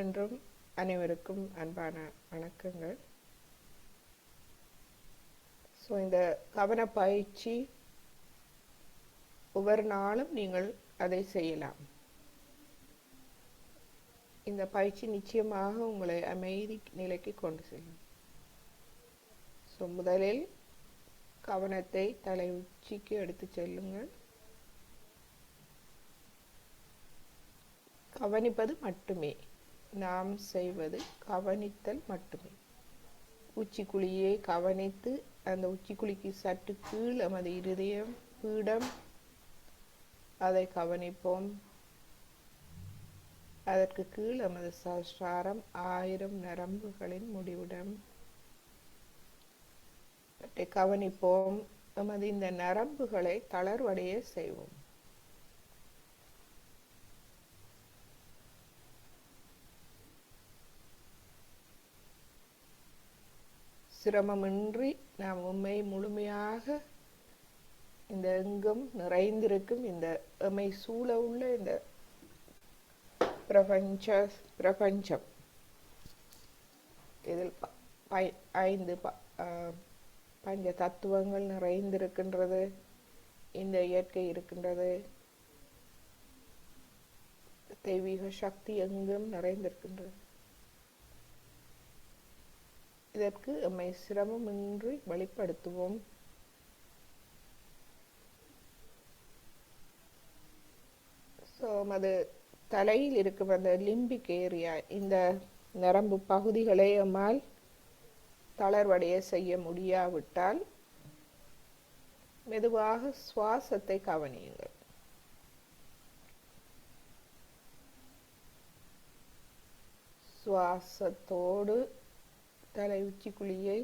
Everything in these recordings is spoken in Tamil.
மீண்டும் அனைவருக்கும் அன்பான வணக்கங்கள். இந்த கவன பயிற்சி ஒவ்வொரு நாளும் நீங்கள் அதை செய்யலாம். இந்த பயிற்சி நிச்சயமாக உங்களை அமைதி நிலைக்கு கொண்டு செல்லும். முதலில் கவனத்தை தலை உச்சிக்கு எடுத்து செல்லுங்கள். கவனிப்பது மட்டுமே நாம் செய்வது, கவனித்தல் மட்டுமே. உச்சிக்குழியை கவனித்து அந்த உச்சிக்குழிக்கு சற்று கீழ் நமது இருதயம் பீடம், அதை கவனிப்போம். அதற்கு கீழ் நமது சஹஸ்ராரம் 1000 நரம்புகளின் முடிவிடம் கவனிப்போம். நமது இந்த நரம்புகளை தளர்வடைய செய்வோம். சிரமமின்றி நாம் உண்மை முழுமையாக இந்த எங்கும் நிறைந்திருக்கும் இந்த எம்மை சூழ உள்ள இந்த பிரபஞ்சம் இதில் 5 பஞ்ச தத்துவங்கள் நிறைந்திருக்கின்றது. இந்த இயற்கை இருக்கின்றது. தெய்வீக சக்தி எங்கும் நிறைந்திருக்கின்றது. இதற்கு நம்மை சிரமமின்றி வெளிப்படுத்துவோம். அது தலையில் இருக்கும் அந்த லிம்பிக் ஏரியா, இந்த நரம்பு பகுதிகளை நம்மால் தளர்வடைய செய்ய முடியாவிட்டால் மெதுவாக சுவாசத்தை கவனியுங்கள். சுவாசத்தோடு தலை உச்சிக்குழியை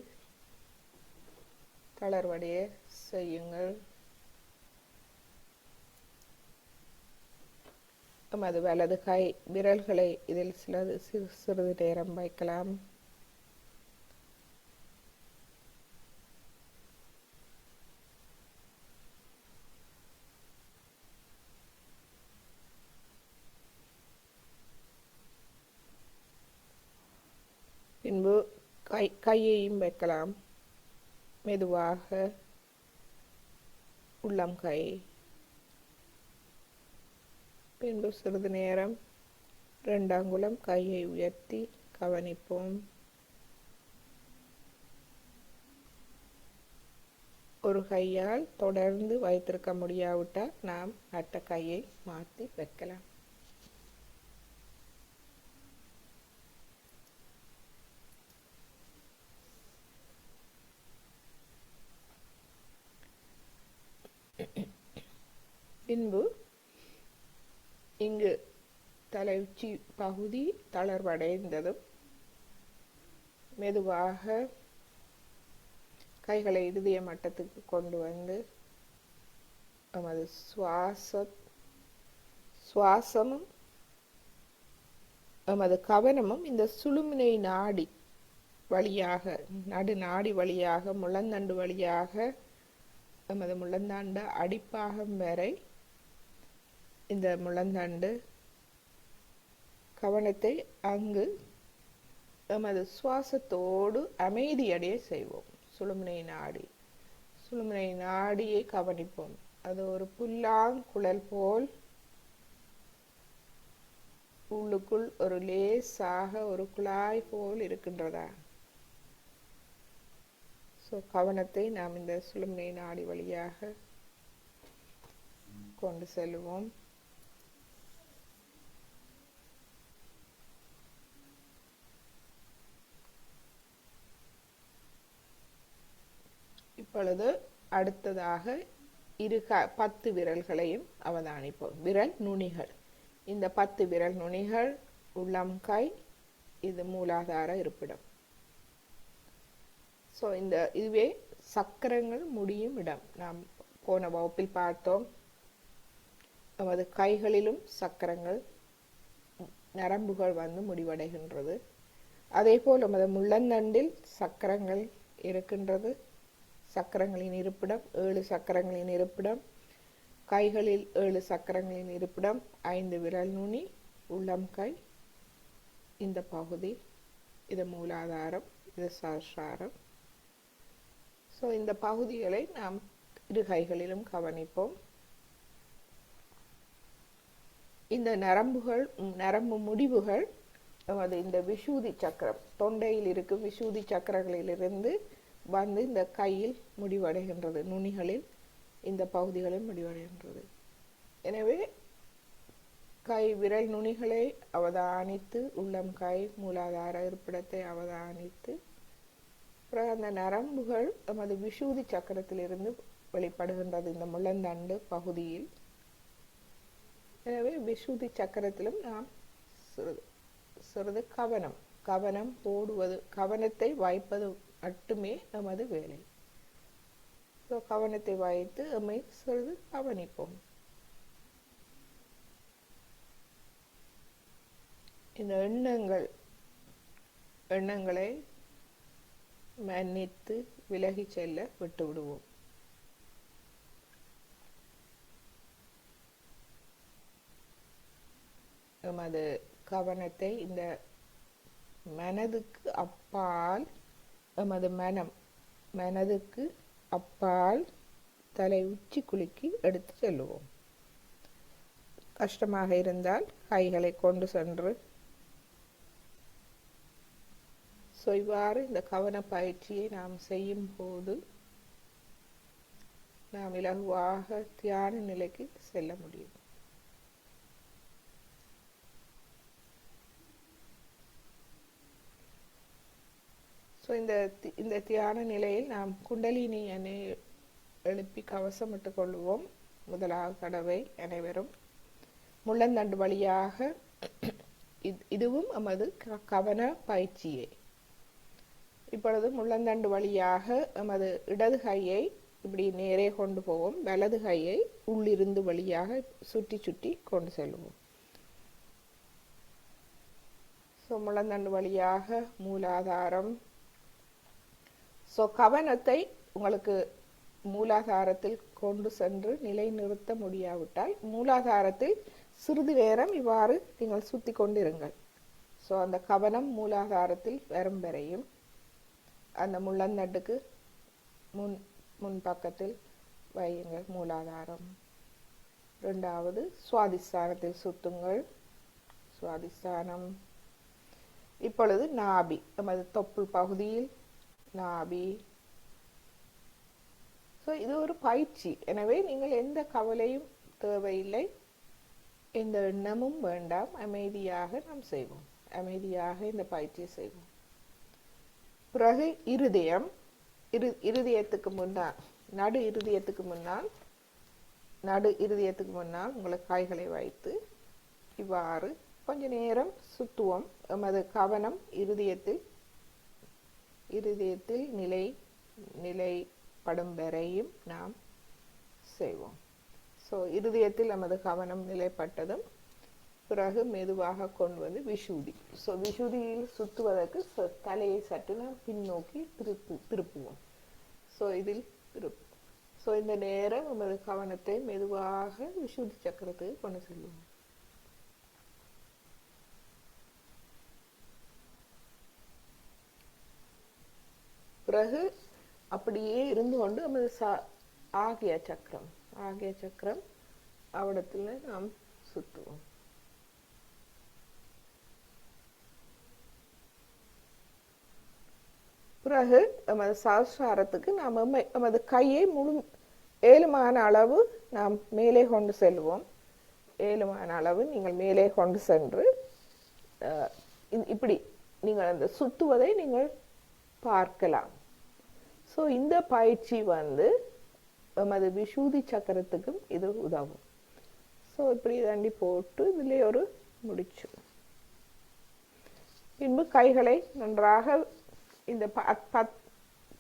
தளர்வடைய செய்யுங்கள். நமது வலது கை விரல்களை இதில் சிறிது நேரம் வைக்கலாம். பின்பு கையையும் வைக்கலாம். மெதுவாக உள்ளம் கை. பின்பு சிறிது நேரம் 2 அங்குலம் கையை உயர்த்தி கவனிப்போம். ஒரு கையால் தொடர்ந்து வைத்திருக்க முடியாவிட்டால் நாம் மற்ற கையை மாற்றி வைக்கலாம். பின்பு இங்கு தலை உச்சி பகுதி தளர்வடைந்ததும் மெதுவாக கைகளை இருதய மட்டத்துக்கு கொண்டு வந்து நமது சுவாசமும் நமது கவனமும் இந்த சுழுமுனை நாடி வழியாக, நடு நாடி வழியாக, முழந்தண்டு வழியாக நமது முழந்தாண்ட அடிப்பாகம் வரை இந்த முழந்தாண்டு கவனத்தை அங்கு நமது சுவாசத்தோடு அமைதியடைய செய்வோம். சுழுமுனை நாடியை கவனிப்போம். அது ஒரு புல்லாங்குழல் போல் உள்ளுக்குள் ஒரு லேசாக ஒரு குழாய் போல் இருக்கின்றதா? கவனத்தை நாம் இந்த சுழுமுனை நாடி வழியாக கொண்டு செல்வோம். இப்பொழுது அடுத்ததாக 10 விரல்களையும் அவதானிப்போம். விரல் நுனிகள். இந்த 10 விரல் நுனிகள் உள்ளம் கை, இது மூலாதார இருப்பிடம். இதுவே சக்கரங்கள் முடியும் இடம். நாம் போன வகுப்பில் பார்த்தோம். நமது கைகளிலும் சக்கரங்கள், நரம்புகள் வந்து முடிவடைகின்றது. அதே போல் நமது முள்ளந்தண்டில் சக்கரங்கள் இருக்கின்றது. சக்கரங்களின் இருப்பிடம் 7 சக்கரங்களின் இருப்பிடம். கைகளில் 7 சக்கரங்களின் இருப்பிடம். 5 விரல் நுனி, உள்ளம் கை, இந்த பகுதி, இது மூலாதாரம், இது சஹஸ்ராரம். ஸோ இந்த பகுதிகளை நாம் இரு கைகளிலும் கவனிப்போம். இந்த நரம்பு முடிவுகள் அது இந்த விஷூதி சக்கரம், தொண்டையில் இருக்கும் விஷூதி சக்கரங்களிலிருந்து வந்து இந்த கையில் முடிவடைகின்றது, நுனிகளில் இந்த பகுதிகளில் முடிவடைகின்றது. எனவே கை விரல் நுனிகளை அவதானித்து, உள்ளம் கை மூலாதார இருப்பிடத்தை அவதானித்து, அப்புறம் அந்த நரம்புகள் நமது விஷூதி சக்கரத்திலிருந்து வெளிப்படுகின்றது இந்த முள்ளந்தண்டு பகுதியில். எனவே விஷூதி சக்கரத்திலும் நாம் சிறிது கவனம் போடுவது, கவனத்தை வைப்பது மட்டுமே நமது வேலை. கவனத்தை வைத்து நம்மை சிறிது கவனிப்போம். இந்த எண்ணங்களை மன்னித்து விலகி செல்ல விட்டு விடுவோம். நமது கவனத்தை இந்த மனதுக்கு அப்பால், நமது மனதுக்கு அப்பால் தலை உச்சி குலுக்கி எடுத்து செல்லுவோம். கஷ்டமாக இருந்தால் கைகளை கொண்டு சென்று இவ்வாறு இந்த கவன பயிற்சியை நாம் செய்யும் போது நாம் இலகுவாக தியான நிலைக்கு செல்ல முடியும். இந்த தியான நிலையில் நாம் குண்டலினி எழுப்பி கவசமிட்டுக் கொள்வோம். முதலாவது தடவை அனைவரும் முள்ளந்தண்டு வழியாக, இதுவும் நமது கவன பயிற்சியே. இப்பொழுது முள்ளந்தண்டு வழியாக நமது இடது கையை இப்படி நேரே கொண்டு போவோம், வலது கையை உள்ளிருந்து வழியாக சுற்றி சுற்றி கொண்டு செல்வோம். முள்ளந்தண்டு வழியாக மூலாதாரம். கவனத்தை உங்களுக்கு மூலாதாரத்தில் கொண்டு சென்று நிலை நிறுத்த முடியாவிட்டால் மூலாதாரத்தில் சிறிது நேரம் இவ்வாறு நீங்கள் சுத்தி கொண்டிருங்கள். அந்த கவனம் மூலாதாரத்தில் வரும் வரையும் அந்த முள்ளந்தண்டுக்கு முன் பக்கத்தில் வையுங்கள் மூலாதாரம். இரண்டாவது சுவாதிஸ்தானத்தில் சுத்துங்கள், சுவாதிஸ்தானம். இப்பொழுது நாபி, நமது தொப்புள் பகுதியில் நாபி. இது ஒரு பயிற்சி, எனவே நீங்கள் எந்த கவலையும் தேவையில்லை, எந்த எண்ணமும் வேண்டாம். அமைதியாக நாம் செய்வோம், அமைதியாக இந்த பயிற்சியை செய்வோம். பிறகு இருதயத்துக்கு முன்னால், நடு இருதயத்துக்கு முன்னால் உங்களை கைகளை வைத்து இவ்வாறு கொஞ்ச நேரம் சுத்துவோம். நமது கவனம் இருதயத்தில் நிலைப்படும் வரையும் நாம் செய்வோம். இருதயத்தில் நமது கவனம் நிலைப்பட்டதும் பிறகு மெதுவாக கொண்டு வந்து விஷூதி. விஷூதியில் சுத்துவதற்கு தலையை சற்று நாம் பின்னோக்கி திருப்புவோம். இதில் இந்த நேரம் நமது கவனத்தை மெதுவாக விஷூதி சக்கரத்துக்கு கொண்டு செல்வோம். பிறகு அப்படியே இருந்து கொண்டு நமது ஆகிய சக்கரம் அவிடத்தில் நாம் சுற்றுவோம். பிறகு நமது சஹஸ்ராரத்துக்கு நாம் நமது கையை ஏழுமான அளவு நாம் மேலே கொண்டு செல்வோம். ஏழுமான அளவு நீங்கள் மேலே கொண்டு சென்று இப்படி நீங்கள் அந்த சுத்துவதை நீங்கள் பார்க்கலாம். இந்த பயிற்சி நமது விஷூதி சக்கரத்துக்கும் இது உதவும். இப்படி தாண்டி போட்டு இதிலே ஒரு முடிச்சு. பின்பு கைகளை நன்றாக இந்த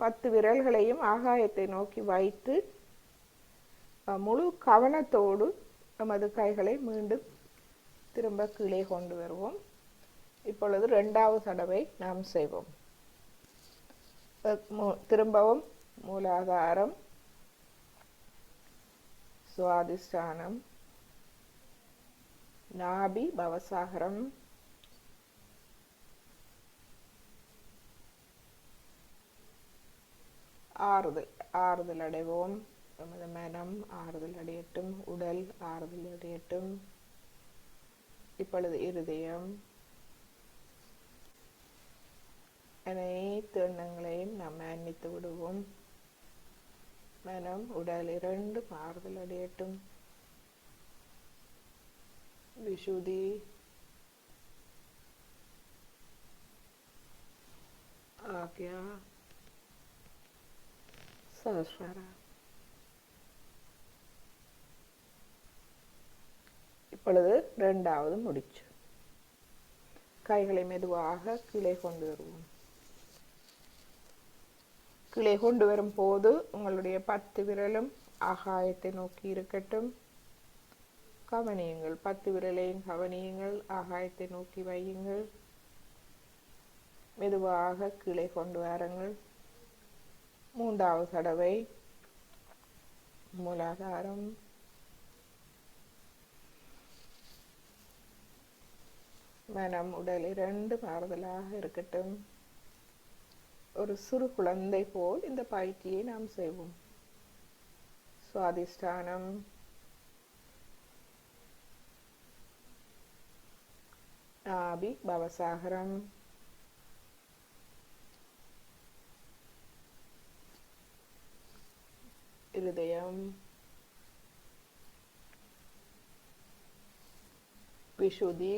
10 விரல்களையும் ஆகாயத்தை நோக்கி வைத்து முழு கவனத்தோடு நமது கைகளை மீண்டும் திரும்ப கீழே கொண்டு வருவோம். இப்பொழுது இரண்டாவது தடவை நாம் செய்வோம். திரும்பவும் மூலாதாரம், சுவாதிஷ்டானம், நாபி, பவசாகரம், ஆறுதல் ஆறுதல் அடைவோம். நமது மனம் ஆறுதல் அடையட்டும், உடல் ஆறுதல் அடையட்டும். இப்பொழுது இருதயம், அனைத்து எண்ணங்களையும் நாம் மன்னித்து விடுவோம். மனம் உடல் இரண்டும் ஆறுதல் அடையட்டும். விசுதி, ஆக்யா, சஹஸ்ரா. இப்பொழுது இரண்டாவது முடிச்சு. கைகளை மெதுவாக கீழே கொண்டு வருவோம். கீழே கொண்டு வரும் போது உங்களுடைய 10 விரலும் ஆகாயத்தை நோக்கி இருக்கட்டும். கவனியுங்கள், 10 விரலையும் கவனியுங்கள், ஆகாயத்தை நோக்கி வையுங்கள். மெதுவாக கீழே கொண்டு வாருங்கள். மூன்றாவது தடவை மூலாதாரம், மனம் உடல் இரண்டும் ஆறுதலாக இருக்கட்டும். ஒரு சிறு குழந்தை போல் இந்த பயிற்சியை நாம் செய்வோம். சுவாதிஷ்டானம், நாபி, பவசாகரம், இருதயம், விசுதி,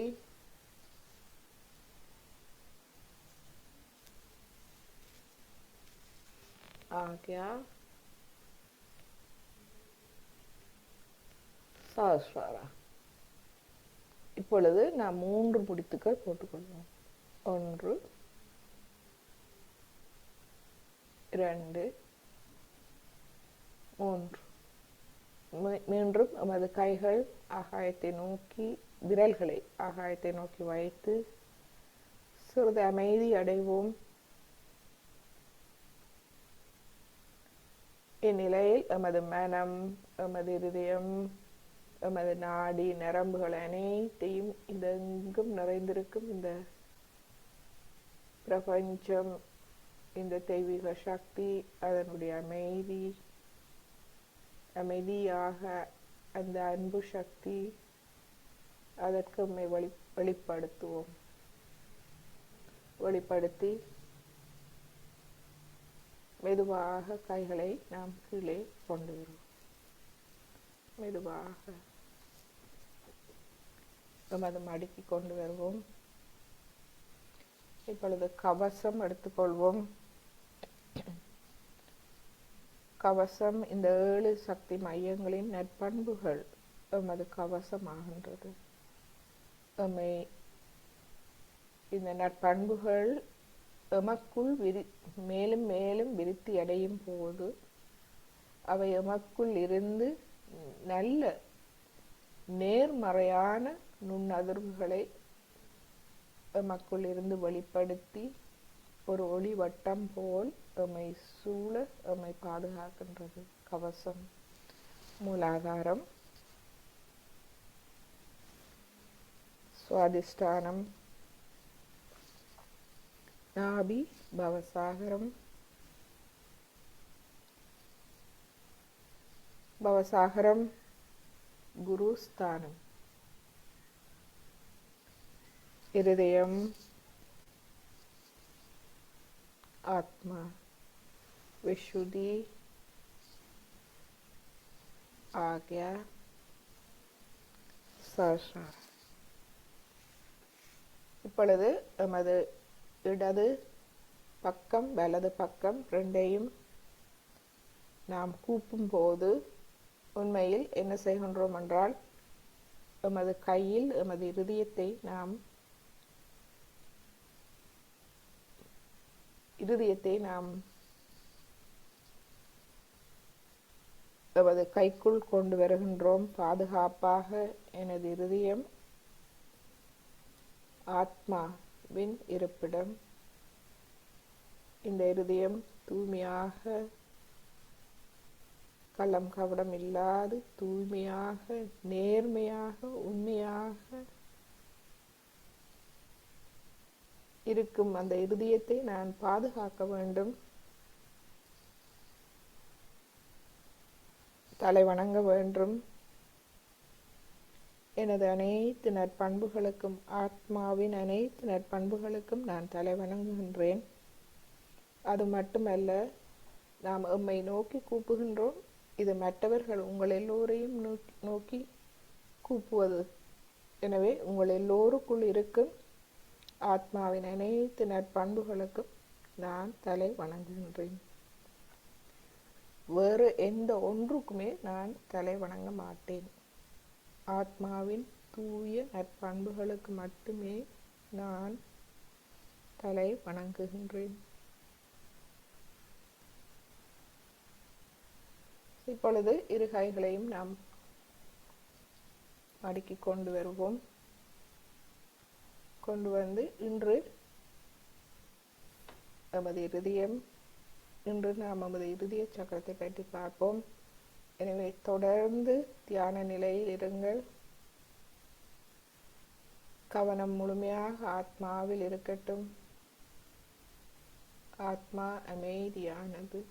ஆக்யா, சஹஸ்ரா. இப்பொழுது நாம் 3 முடித்துக்கள் போட்டுக்கொள்வோம். 1 2 3. மீண்டும் நமது கைகள் ஆகாயத்தை நோக்கி, விரல்களை ஆகாயத்தை நோக்கி வைத்து சிறிது அமைதி அடைவோம். இந்நிலையில் எமது மனம், எமது இருதயம், எமது நாடி நரம்புகள் அனைத்தையும் இந்த எங்கும் நிறைந்திருக்கும் இந்த பிரபஞ்சம், இந்த தெய்வீக சக்தி, அதனுடைய அமைதி, அமைதியாக அந்த அன்பு சக்தி, அதற்கு வெளிப்படுத்துவோம். வெளிப்படுத்தி மெதுவாக கைகளை நாம் கீழே கொண்டு வருவோம். மெதுவாக நமது மடக்கி கொண்டு வருவோம். இப்பொழுது கவசம் எடுத்துக்கொள்வோம். கவசம் இந்த 7 சக்தி மையங்களின் நற்பண்புகள் எமது கவசமாகின்றது. எம்மை இந்த நற்பண்புகள் எமக்குள் மேலும் மேலும் விருத்தி அடையும் போது அவை எமக்குள் இருந்து நல்ல நேர்மறையான நுண்ணதிர்வுகளை எமக்குள் இருந்து வெளிப்படுத்தி ஒரு ஒளி வட்டம் போல் எம்மை சூழ எம்மை பாதுகாக்கின்றது. கவசம். மூலாதாரம், சுவாதிஷ்டானம், நாபி, பவசாகரம், பவசாகரம் குருஸ்தானம், இருதயம், ஆத்மா, விசுதி, ஆக்யா, சஹஸ்ரா. இப்பொழுது எமது இடது பக்கம் வலது பக்கம் ரெண்டையும் நாம் கூப்பும் போது உண்மையில் என்ன செய்கின்றோம் என்றால் எமது கையில் எமது இருதயத்தை நாம் எமது கைக்குள் கொண்டு வருகின்றோம். பாதுகாப்பாக எனது இருதயம் ஆத்மாவின் இருப்பிடம். இந்த இருதயம் தூய்மையாக, கள்ளம் கபடம் இல்லாது தூய்மையாக, நேர்மையாக, உண்மையாக இருக்கும் அந்த இருதயத்தை நான் பாதுகாக்க வேண்டும். தலை வணங்க வேண்டும். எனது அனைத்து நற்பண்புகளுக்கும், ஆத்மாவின் அனைத்து நற்பண்புகளுக்கும் நான் தலை வணங்குகின்றேன். அது மட்டுமல்ல, நாம் எம்மை நோக்கி கூப்புகின்றோம். இது மற்றவர்கள் உங்கள் எல்லோரையும் நோக்கி கூப்புவது. எனவே உங்கள் எல்லோருக்குள் இருக்கும் ஆத்மாவின் அனைத்து நற்பண்புகளுக்கும் நான் தலை வணங்குகின்றேன். வேறு எந்த ஒன்றுக்குமே நான் தலை வணங்க மாட்டேன். ஆத்மாவின் தூய நற்பண்புகளுக்கு மட்டுமே நான் தலை வணங்குகின்றேன். இப்பொழுது இரு கைகளையும் நாம் மடக்கி கொண்டு வருவோம். கொண்டு வந்து இன்று நாம் நமது இருதய சக்கரத்தை பற்றி பார்ப்போம். எனவே தொடர்ந்து தியான நிலையில் இருங்கள். கவனம் முழுமையாக ஆத்மாவில் இருக்கட்டும். ஆத்மா அமைதியானது.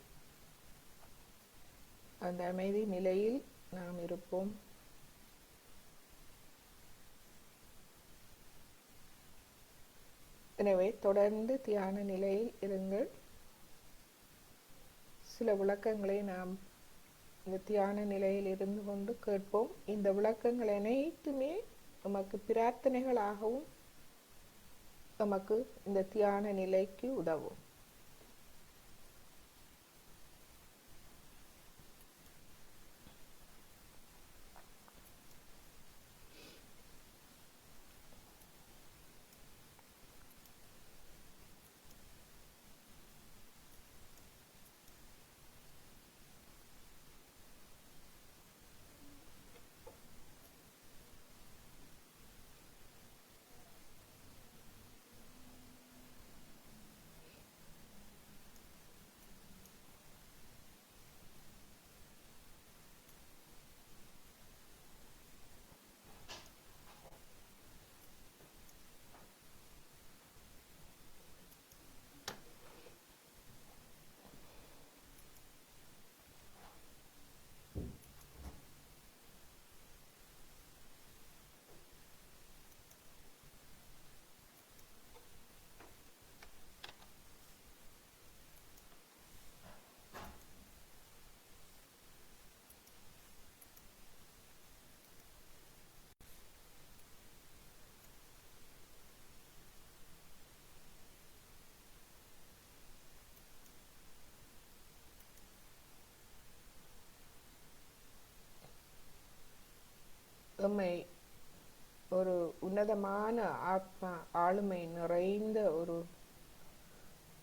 அந்த அமைதி நிலையில் நாம் இருப்போம். எனவே தொடர்ந்து தியான நிலையில் இருங்கள். சில விளக்கங்களை நாம் இந்த தியான நிலையில் இருந்து கொண்டு கேட்போம். இந்த விளக்கங்கள் அனைத்துமே நமக்கு பிரார்த்தனைகளாகவும் நமக்கு இந்த தியான நிலைக்கு உதவும். எம்மை ஒரு உன்னதமான ஆத்மா ஆளுமை நிறைந்த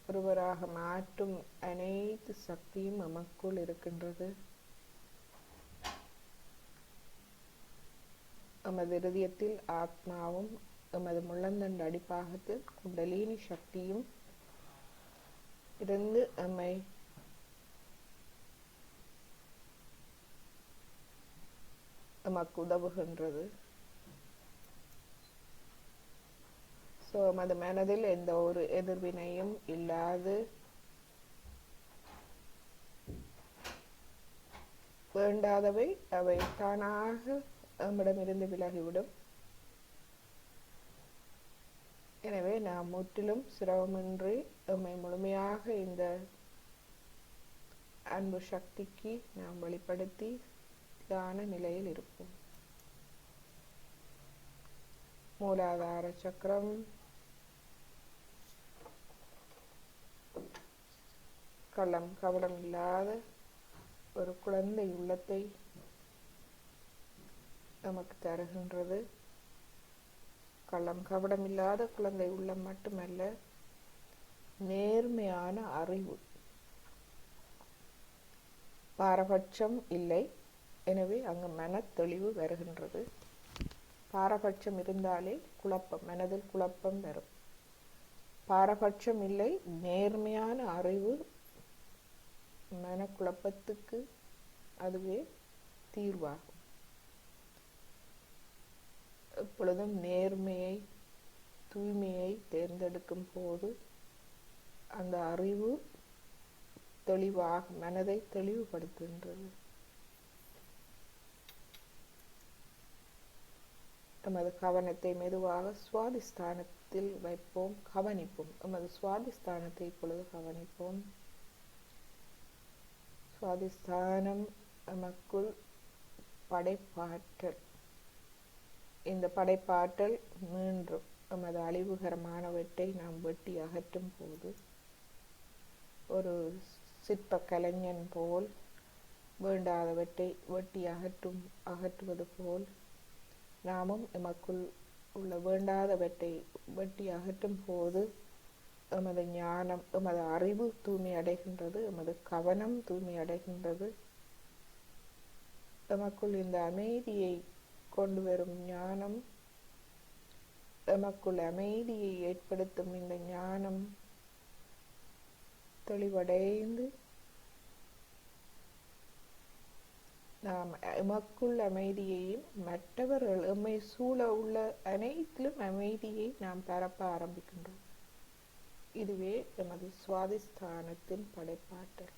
ஒருவராக மாற்றும் அனைத்து சக்தியும் நமக்குள் இருக்கின்றது. எமது இருதயத்தில் ஆத்மாவும் எமது முள்ளந்தண்டு அடிப்பாகத்தில் குண்டலினி சக்தியும் இருந்து நமக்கு உதவுகின்றது. எமது மனதில் எந்த ஒரு எதிர்வினையும் இல்லாது வேண்டாதவை அவை தானாக நம்மிடமிருந்து விலகிவிடும். எனவே நாம் முற்றிலும் சிரமமின்றி நம்மை முழுமையாக இந்த அன்பு சக்திக்கு நாம் வெளிப்படுத்தி தியான நிலையில் இருப்போம். மூலாதார சக்கரம், கள்ளம் கபடம் இல்லாத ஒரு குழந்தை உள்ளத்தை நமக்கு தருகின்றது. கள்ளம் கபடம் இல்லாத குழந்தை உள்ளம் மட்டுமல்ல, நேர்மையான அறிவு. பாரபட்சம் இல்லை. எனவே அங்கு மன தெளிவு வருகின்றது. பாரபட்சம் இருந்தாலே குழப்பம், மனதில் குழப்பம் வரும். பாரபட்சம் இல்லை, நேர்மையான அறிவு மனக்குழப்பத்துக்கு அதுவே தீர்வாகும். எப்பொழுதும் நேர்மையை, தூய்மையை தேர்ந்தெடுக்கும் போது அந்த அறிவு தெளிவாக மனதை தெளிவுபடுத்துகின்றது. எமது கவனத்தை மெதுவாக சுவாதிஸ்தானத்தில் வைப்போம், கவனிப்போம். எமது சுவாதிஸ்தானத்தை இப்பொழுது கவனிப்போம். சுவாதிஸ்தானம் எமக்குள் படைப்பாற்றல். இந்த படைப்பாற்றல் மீண்டும் எமது அழிவுகரமானவற்றை நாம் வெட்டி அகற்றும் போது ஒரு சிற்ப கலைஞன் போல் வேண்டாதவற்றை வெட்டி அகற்றுவது போல் நாமும் எமக்குள் உள்ள வேண்டாதவற்றை வெட்டி அகற்றும் போது எமது ஞானம், எமது அறிவு தூய்மை அடைகின்றது, எமது கவனம் தூய்மை அடைகின்றது. எமக்குள் இந்த அமைதியை கொண்டு வரும் ஞானம், எமக்குள் அமைதியை ஏற்படுத்தும் இந்த ஞானம் தெளிவடைந்து நாம் எமக்குள் அமைதியையும் மற்றவர்கள் எம்மை சூழ உள்ள அனைத்திலும் அமைதியை நாம் பரப்ப ஆரம்பிக்கின்றோம். இதுவே எமது சுவாதிஸ்தானத்தின் படைப்பாற்றல்.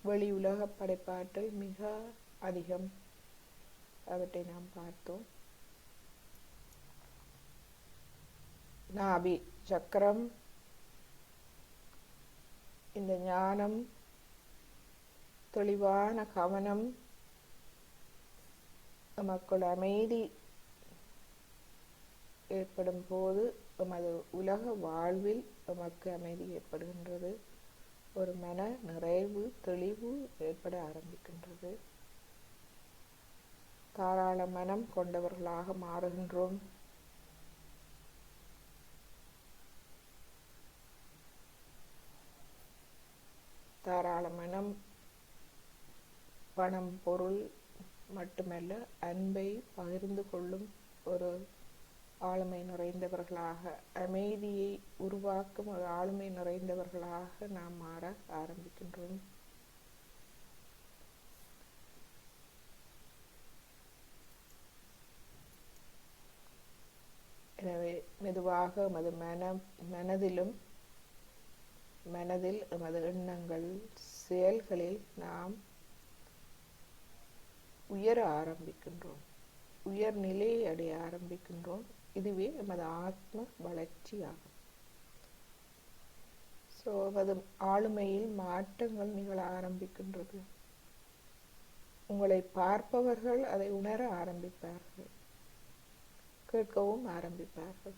வெளி உலக படைப்பாற்றல் மிக அதிகம், அவற்றை நாம் பார்த்தோம். நாபி சக்கரம், இந்த ஞானம், தெளிவான கவனம், எமக்குள் அமைதி ஏற்படும் போது எமது உலக வாழ்வில் எமக்கு அமைதி ஏற்படுகின்றது. ஒரு மன நிறைவு, தெளிவு ஏற்பட ஆரம்பிக்கின்றது. தாராள மனம் கொண்டவர்களாக மாறுகின்றோம். தாராள மனம் பணம், பொருள் மட்டுமல்ல, அன்பை பகிர்ந்து கொள்ளும் ஒரு ஆளுமை நிறைந்தவர்களாக, அமைதியை உருவாக்கும் ஒரு ஆளுமை நிறைந்தவர்களாக நாம் மாற ஆரம்பிக்கின்றோம். எனவே மெதுவாக எமது மனதில் எமது எண்ணங்கள், செயல்களில் நாம் உயர ஆரம்பிக்கின்றோம், உயர்நிலையை அடைய ஆரம்பிக்கின்றோம். இதுவே எமது ஆத்ம வளர்ச்சி ஆகும். எமது ஆளுமையில் மாற்றங்கள் நிகழ ஆரம்பிக்கின்றது. உங்களை பார்ப்பவர்கள் அதை உணர ஆரம்பிப்பார்கள், கேட்கவும் ஆரம்பிப்பார்கள்.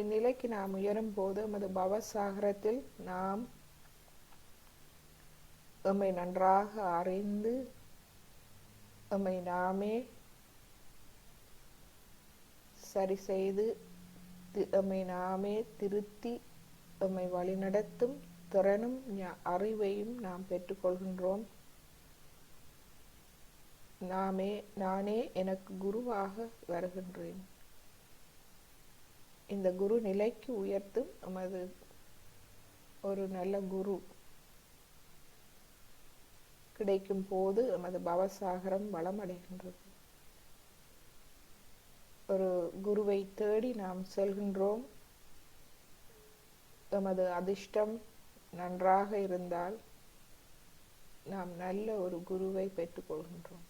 இந்நிலைக்கு நாம் உயரும் போது எமது பவசாகரத்தில் நாம் எம்மை நன்றாக அறிந்து, எம்மை நாமே சரி செய்து, எம்மை நாமே திருத்தி, எம்மை வழிநடத்தும் திறனும் அறிவையும் நாம் பெற்றுக்கொள்கின்றோம். நானே எனக்கு குருவாக வருகின்றேன். இந்த குரு நிலைக்கு உயர்த்தும் எமது ஒரு நல்ல குரு கிடைக்கும் போது எமது பவசாகரம் வளமடைகின்றது. ஒரு குருவை தேடி நாம் செல்கின்றோம். எமது அதிர்ஷ்டம் நன்றாக இருந்தால் நாம் நல்ல ஒரு குருவை பெற்றுக்கொள்கின்றோம்.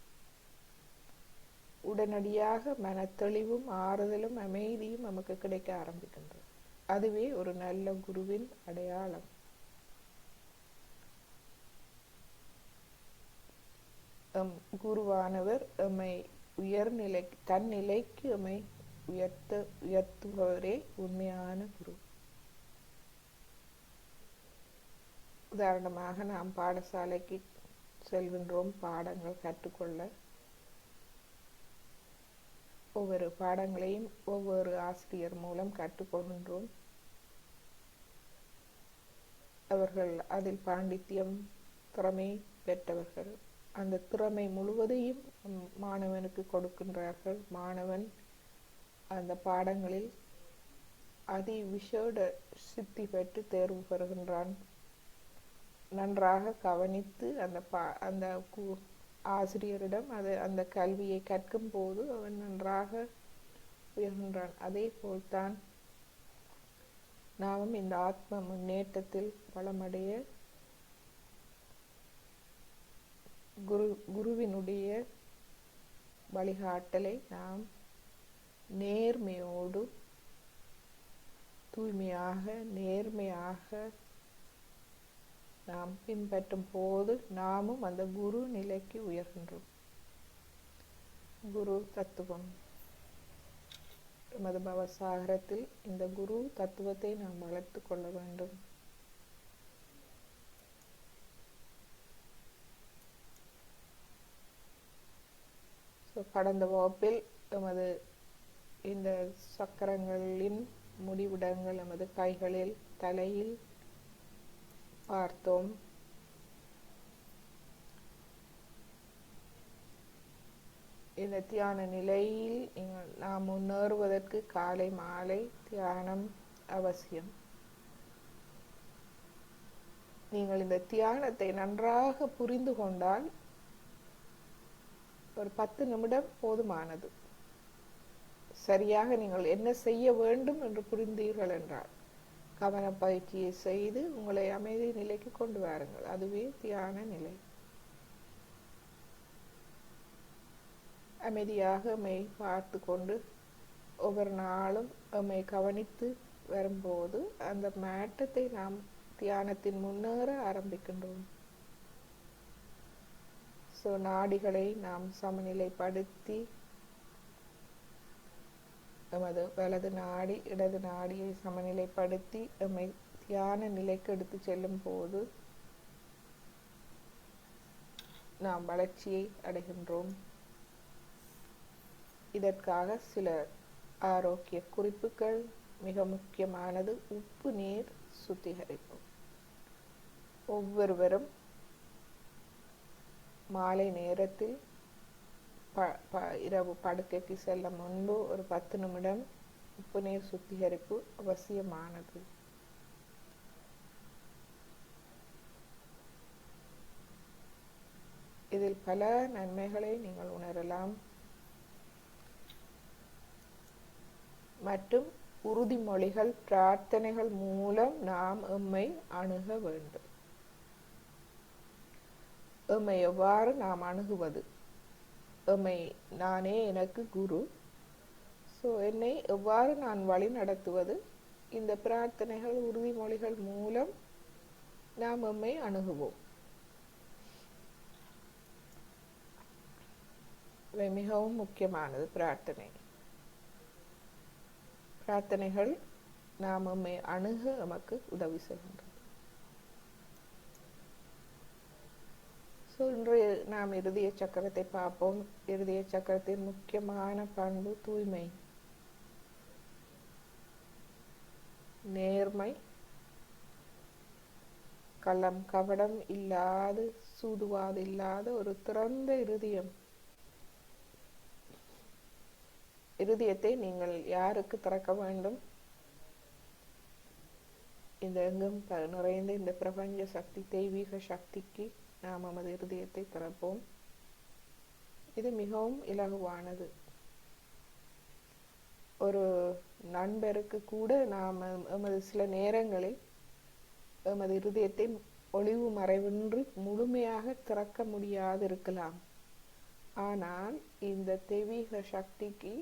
உடனடியாக மனத்தெளிவும் ஆறுதலும் அமைதியும் நமக்கு கிடைக்க ஆரம்பிக்கின்றது. அதுவே ஒரு நல்ல குருவின் அடையாளம். குருவானவர் எம்மை உயர்நிலை, தன் நிலைக்கு எம்மை உயர்த்துபவரே உண்மையான குரு. உதாரணமாக நாம் பாடசாலைக்கு செல்கின்றோம் பாடங்கள் கற்றுக்கொள்ள. ஒவ்வொரு பாடங்களையும் ஒவ்வொரு ஆசிரியர் மூலம் கற்றுக்கொள்கின்றோம். அவர்கள் அதில் பாண்டித்யம், திறமை பெற்றவர்கள். அந்த திறமை முழுவதையும் மாணவனுக்கு கொடுக்கின்றார்கள். மாணவன் அந்த பாடங்களில் விசேட சித்தி பெற்று தேர்வு பெறுகின்றான். நன்றாக கவனித்து அந்த ஆசிரியரிடம் அந்த கல்வியை கற்கும் போது அவன் நன்றாக உயர்கின்றான். அதே போல்தான் நாமும் இந்த ஆத்ம முன்னேற்றத்தில் வளமடைய குருவினுடைய வழிகாட்டலை நாம் நேர்மையோடு தூய்மையாக நேர்மையாக நாம் பின்பற்றும் போது நாமும் அந்த குரு நிலைக்கு உயர்கின்றோம். குரு தத்துவம் எமது பவசாகரத்தில் இந்த குரு தத்துவத்தை நாம் வளர்த்து கொள்ள வேண்டும். கடந்த வகுப்பில் எமது இந்த சக்கரங்களின் முடிவிடங்கள் எமது கைகளில் தலையில் பார்த்தோம். இந்த தியான நிலையில் நாம் முன்னேறுவதற்கு காலை மாலை தியானம் அவசியம். நீங்கள் இந்த தியானத்தை நன்றாக புரிந்து கொண்டால் ஒரு 10 நிமிடம் போதுமானது. சரியாக நீங்கள் என்ன செய்ய வேண்டும் என்று புரிந்தீர்கள் என்றால் கவன பயிற்சியை செய்து உங்களை அமைதி நிலைக்கு கொண்டு வாருங்கள். அதுவே தியான நிலை. அமைதியாக மெய் பார்த்து கொண்டு ஒவ்வொரு நாளும் மெய் கவனித்து வரும்போது அந்த மாற்றத்தை நாம் தியானத்தின் முன்னேற ஆரம்பிக்கின்றோம். நாடிகளை நாம் சமநிலைப்படுத்தி எமது வலது நாடி இடது நாடியை சமநிலைப்படுத்தி எம்மை தியான நிலைக்கு எடுத்து செல்லும் போது நாம் வளர்ச்சியை அடைகின்றோம். இதற்காக சில ஆரோக்கிய குறிப்புகள். மிக முக்கியமானது உப்பு நீர் சுத்திகரிப்பு. ஒவ்வொருவரும் மாலை நேரத்தில் இரவு படுக்கைக்கு செல்ல முன்பு ஒரு 10 நிமிடம் உப்பு நீர் சுத்திகரிப்பு அவசியமானது. இதில் பல நன்மைகளை நீங்கள் உணரலாம். மற்றும் உறுதிமொழிகள் பிரார்த்தனைகள் மூலம் நாம் எம்மை அணுக வேண்டும். எம்மை எவ்வாறு நாம் அணுகுவது? எம்மை நானே எனக்கு குரு. என்னை எவ்வாறு நான் வழி நடத்துவது? இந்த பிரார்த்தனைகள் உறுதிமொழிகள் மூலம் நாம் எம்மை அணுகுவோம். இவை மிகவும் முக்கியமானது. பிரார்த்தனைகள் நாம் எம்மை அணுக நமக்கு உதவி செய்கின்றன. இன்று நாம் இருதய சக்கரத்தை பார்ப்போம். இருதய சக்கரத்தின் முக்கியமான பண்பு தூய்மை, நேர்மை, கள்ளம் கபடம் இல்லாது சூதுவாது இல்லாத ஒரு திறந்த இருதயம். இருதயத்தை நீங்கள் யாருக்கு திறக்க வேண்டும்? இந்த எங்கும் நிறைந்த இந்த பிரபஞ்ச சக்தி, தெய்வீக சக்திக்கு நாம் நமது இருதயத்தை திறப்போம். இது மிகவும் இலகுவானது. ஒரு நண்பருக்கு கூட நாம் எமது சில நேரங்களில் எமது இருதயத்தை ஒளிவு மறைவின்றி முழுமையாக திறக்க முடியாது இருக்கலாம். ஆனால் இந்த தெய்வீக சக்திக்கு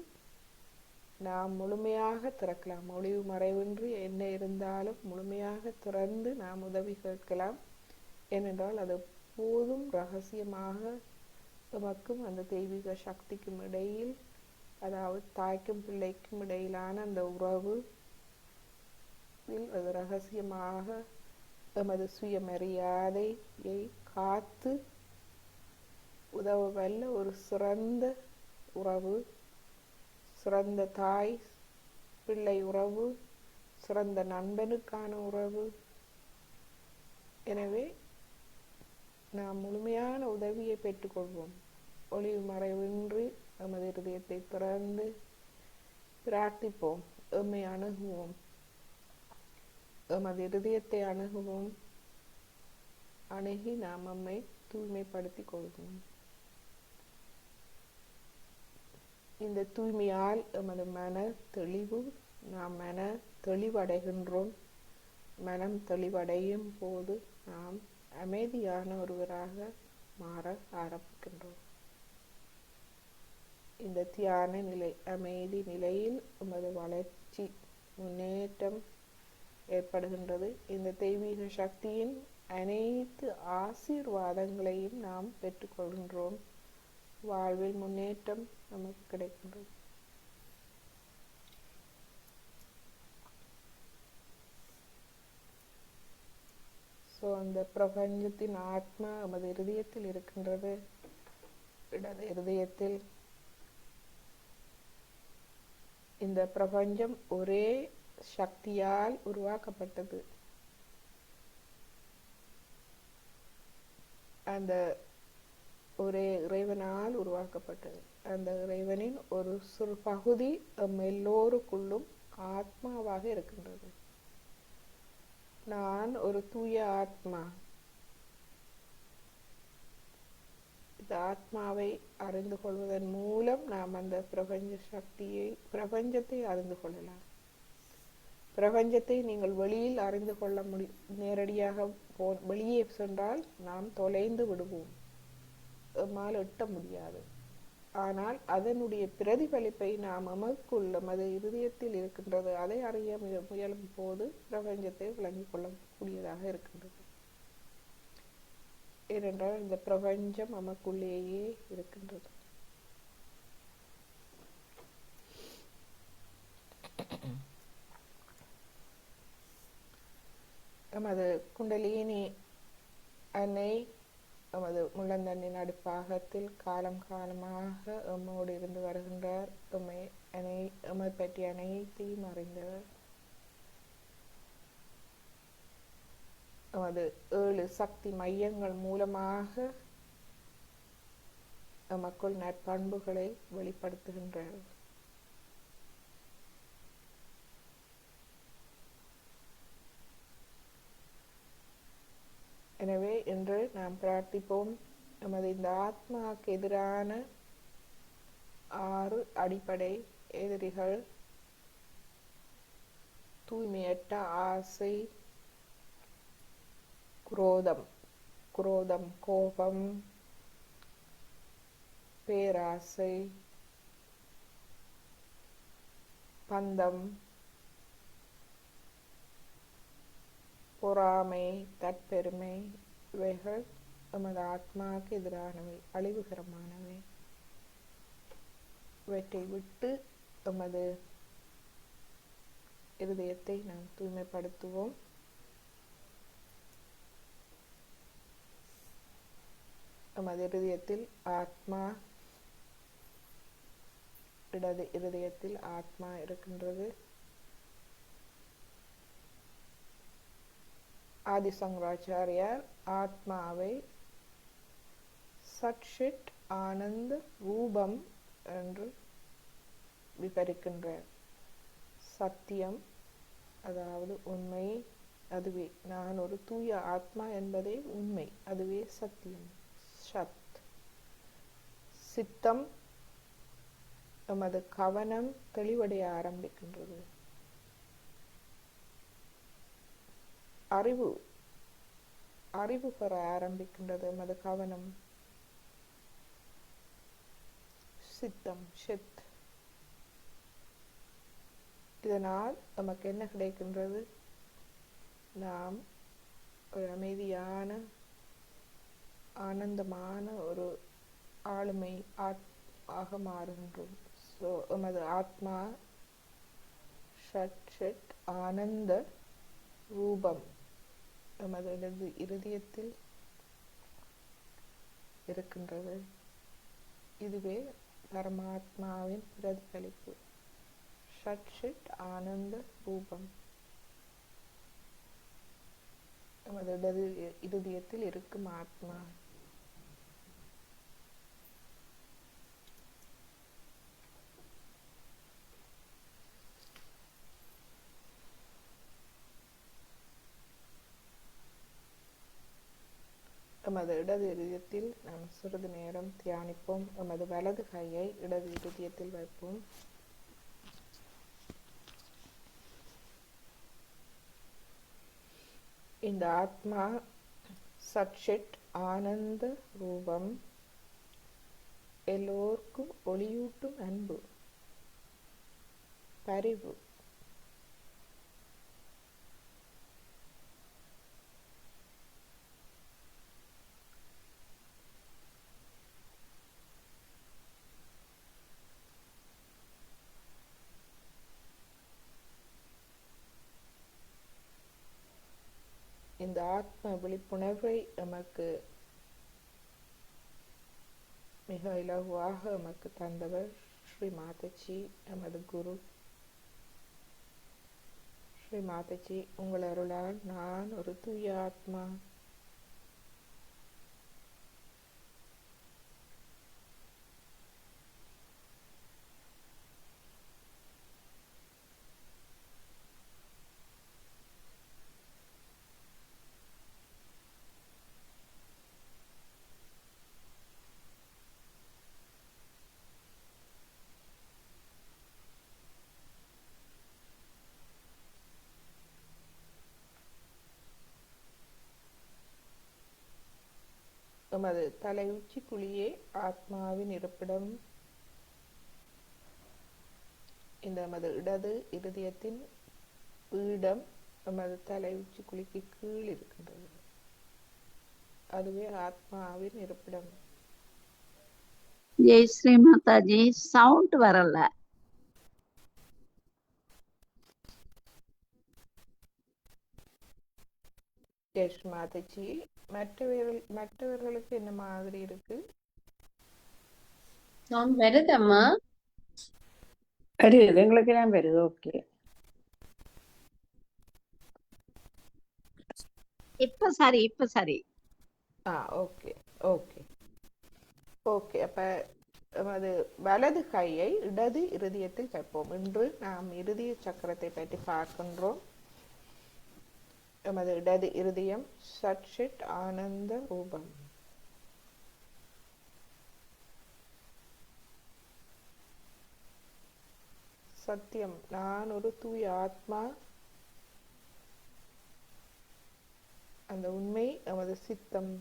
நாம் முழுமையாக திறக்கலாம். ஒளிவு மறைவின்றி என்ன இருந்தாலும் முழுமையாக திறந்து நாம் உதவி கேட்கலாம். ஏனென்றால் அது போதும் ரகசியமாக எமக்கும் அந்த தெய்வீக சக்திக்கும் இடையில், அதாவது தாய்க்கும் பிள்ளைக்கும் இடையிலான அந்த உறவு, அது ரகசியமாக எமது சுயமரியாதையை காத்து உதவ வல்ல ஒரு சிறந்த உறவு, சிறந்த தாய் பிள்ளை உறவு, சிறந்த நண்பனுக்கான உறவு. எனவே நாம் முழுமையான உதவியை பெற்றுக்கொள்வோம். ஒளிவு மறைவின்றி எமது இருதயத்தை திறந்து பிரார்த்திப்போம். எம்மை அணுகுவோம். எமது இருதயத்தை அணுகுவோம். அணுகி நாம் நம்மை தூய்மைப்படுத்திக் கொள்வோம். இந்த தூய்மையால் எமது மன தெளிவு, நாம் மன தெளிவடைகின்றோம். மனம் தெளிவடையும் போது நாம் அமைதியான ஒருவராக மாற ஆரம்பிக்கின்றோம். இந்த தியான நிலை, அமைதி நிலையில் நமது வளர்ச்சி, முன்னேற்றம் ஏற்படுகின்றது. இந்த தெய்வீக சக்தியின் அனைத்து ஆசீர்வாதங்களையும் நாம் பெற்றுக்கொள்கின்றோம். வாழ்வில் முன்னேற்றம் நமக்கு கிடைக்கின்றது. அந்த பிரபஞ்சத்தின் ஆத்மா நமது இருதயத்தில் இருக்கின்றது. இடது இருதயத்தில் இந்த பிரபஞ்சம் ஒரே சக்தியால் உருவாக்கப்பட்டது. அந்த ஒரே இறைவனால் உருவாக்கப்பட்டது. அந்த இறைவனின் ஒரு சிறு பகுதி எல்லோருக்குள்ளும் ஆத்மாவாக இருக்கின்றது. நான் ஒரு தூய ஆத்மா. இந்த ஆத்மாவை அறிந்து கொள்வதன் மூலம் நாம் அந்த பிரபஞ்சத்தை அறிந்து கொள்ளலாம். பிரபஞ்சத்தை நீங்கள் வெளியில் அறிந்து கொள்ள நேரடியாக வெளியே சென்றால் நாம் தொலைந்து விடுவோம், நம்மால் எட்ட முடியாது. ஆனால் அதனுடைய பிரதிபலிப்பை நாம் நமக்குள் நமது இருதயத்தில் இருக்கின்றது, அதை அறிய முயலும் போது பிரபஞ்சத்தை விளங்கிக் கொள்ளக்கூடியதாக இருக்கின்றது. ஏனென்றால் இந்த பிரபஞ்சம் நமக்குள்ளேயே இருக்கின்றது. நமது குண்டலினி அன்னை நமது முள்ளந்தண்டின் அடிப்பாகத்தில் காலம் காலமாக எம்மோடு இருந்து வருகின்றார். எம்மை பற்றி அனைத்தையும் அறிந்தவர். நமது 7 சக்தி மையங்கள் மூலமாக நமக்குள் நற்பண்புகளை வெளிப்படுத்துகின்றார். எனவே இன்று நாம் பிரார்த்திப்போம். நமது இந்த ஆத்மாவுக்கு எதிரான 6 அடிப்படை எதிரிகள்: தூய்மையற்ற ஆசை, குரோதம், கோபம், பேராசை, பந்தம், பொறாமை, தற்பெருமை, இவைகள் நமது ஆத்மாவுக்கு எதிரானவை, அழிவுகரமானவை. இவற்றை விட்டு நமது இருதயத்தை நாம் தூய்மைப்படுத்துவோம். நமது இருதயத்தில் ஆத்மா, இடது இருதயத்தில் ஆத்மா இருக்கின்றது. ஆதிசங்கராச்சாரியார் ஆத்மாவை சட்சிட் ஆனந்த ரூபம் என்று விவரிக்கின்றார். சத்தியம், அதாவது உண்மை, அதுவே நான் ஒரு தூய ஆத்மா என்பதே உண்மை, அதுவே சத்தியம், சத். சித்தம், நமது கவனம் தெளிவடைய ஆரம்பிக்கின்றது. அறிவு பெற ஆரம்பிக்கின்றது நமது கவனம். சித்தம், சித். இதனால் நமக்கு என்ன கிடைக்கின்றது? நாம் ஒரு அமைதியான, ஆனந்தமான ஒரு ஆளுமை ஆக மாறுகின்றோம். நமது ஆத்மா ஷட் ஆனந்த ரூபம் நமது இருதயத்தில் இருக்கின்றது. இதுவே பரமாத்மாவின் பிரதிபலிப்பு. ஷட் ஆனந்த ரூபம் நமது இருதயத்தில் இருக்கும் ஆத்மா. நமது இடது இருதயத்தில் நாம் சிறிது நேரம் தியானிப்போம். நமது வலது கையை இடது இருதயத்தில் வைப்போம். இந்த ஆத்மா சட்சிட் ஆனந்த ரூபம், எல்லோர்க்கும் ஒளியூட்டும் அன்பு, பரிவு. இந்த ஆத்ம விழிப்புணர்வை எமக்கு மிக இலகுவாக எமக்கு தந்தவர் ஸ்ரீ மாதாஜி, எமது குரு. ஸ்ரீ மாதாஜி, உங்கள் அருளால் நான் ஒரு தூய ஆத்மா. எமது தலை உச்சி குழியே ஆத்மாவின் இருப்பிடம். இந்த எமது இடது இருதயத்தின் பீடம் எமது தலை உச்சி குழிக்கு கீழ் இருக்கின்றது. அதுவே ஆத்மாவின் இருப்பிடம். ஜெய் ஸ்ரீ மாதாஜி. சவுண்ட் வரல. எஸ் மாதாஜி. மற்றவர்களுக்கு என்ன மாதிரி இருக்கு? சவுண்ட் வருதம்மா? வருது, எங்களுக்கு தான் வருது. ஓகே, இப்ப சரி, இப்ப சரி. Okay okay okay. அப்ப எமது வலது கையை இடது இருதயத்தில் வைப்போம். இன்று நாம் இருதய சக்கரத்தை பற்றி பார்க்கின்றோம். எமது இடது இருதயம் சட்சிட் ஆனந்த ரூபம். சத்தியம், நான் ஒரு தூய ஆத்மா. அந்த உண்மை எமது சித்தம்,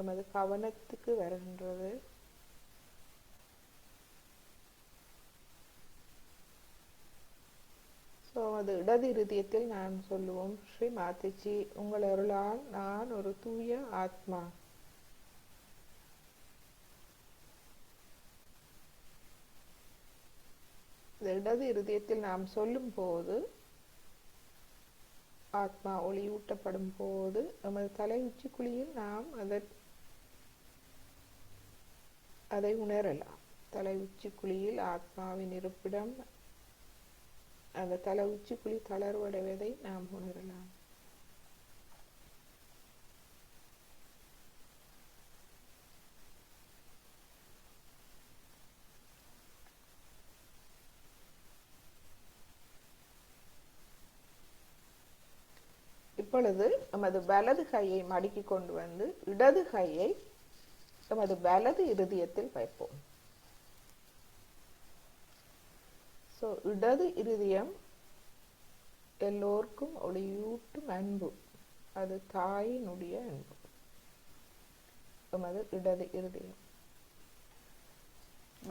எமது கவனத்துக்கு வருகின்றது. அது இடது இருதயத்தில் நான் சொல்லுவோம், ஸ்ரீ மாதாஜி, உங்கள் அருளால் நான் ஒரு தூய ஆத்மா. இந்த இடது இருதயத்தில் நாம் சொல்லும் போது, ஆத்மா ஒளியூட்டப்படும் போது, நமது தலை உச்சிக்குழியில் நாம் அதை உணரலாம். தலை உச்சிக்குழியில் ஆத்மாவின் இருப்பிடம். அந்த தலை உச்சிக்குழி தளர்வடைவதை நாம் உணரலாம். இப்பொழுது நமது வலது கையை மடக்கி கொண்டு வந்து இடது கையை நமது வலது இருதயத்தில் வைப்போம். இடது இருதயம் எல்லோருக்கும் ஒளியூட்டும் அன்பு. அது தாயினுடைய அன்பு. நமது இடது இருதயம்.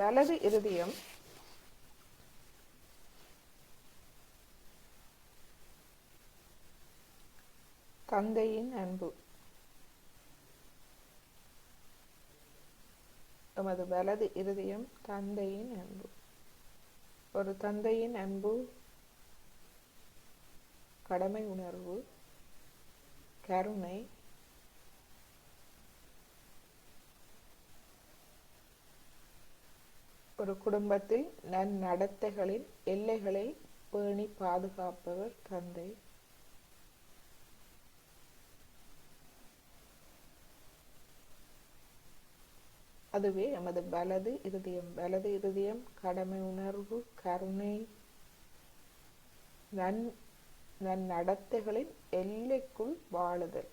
வலது இருதயம் தந்தையின் அன்பு. நமது வலது இருதயம் தந்தையின் அன்பு. ஒரு தந்தையின் அன்பு, கடமை உணர்வு, கருணை, ஒரு குடும்பத்தில் நன்னடத்தைகளின் எல்லைகளை பேணி பாதுகாப்பவர் தந்தை. அதுவே எமது வலது இருதயம். வலது இருதயம் கடமை உணர்வு, கருணை, நன்னடத்தைகளின் எல்லைக்குள் வாழுதல்.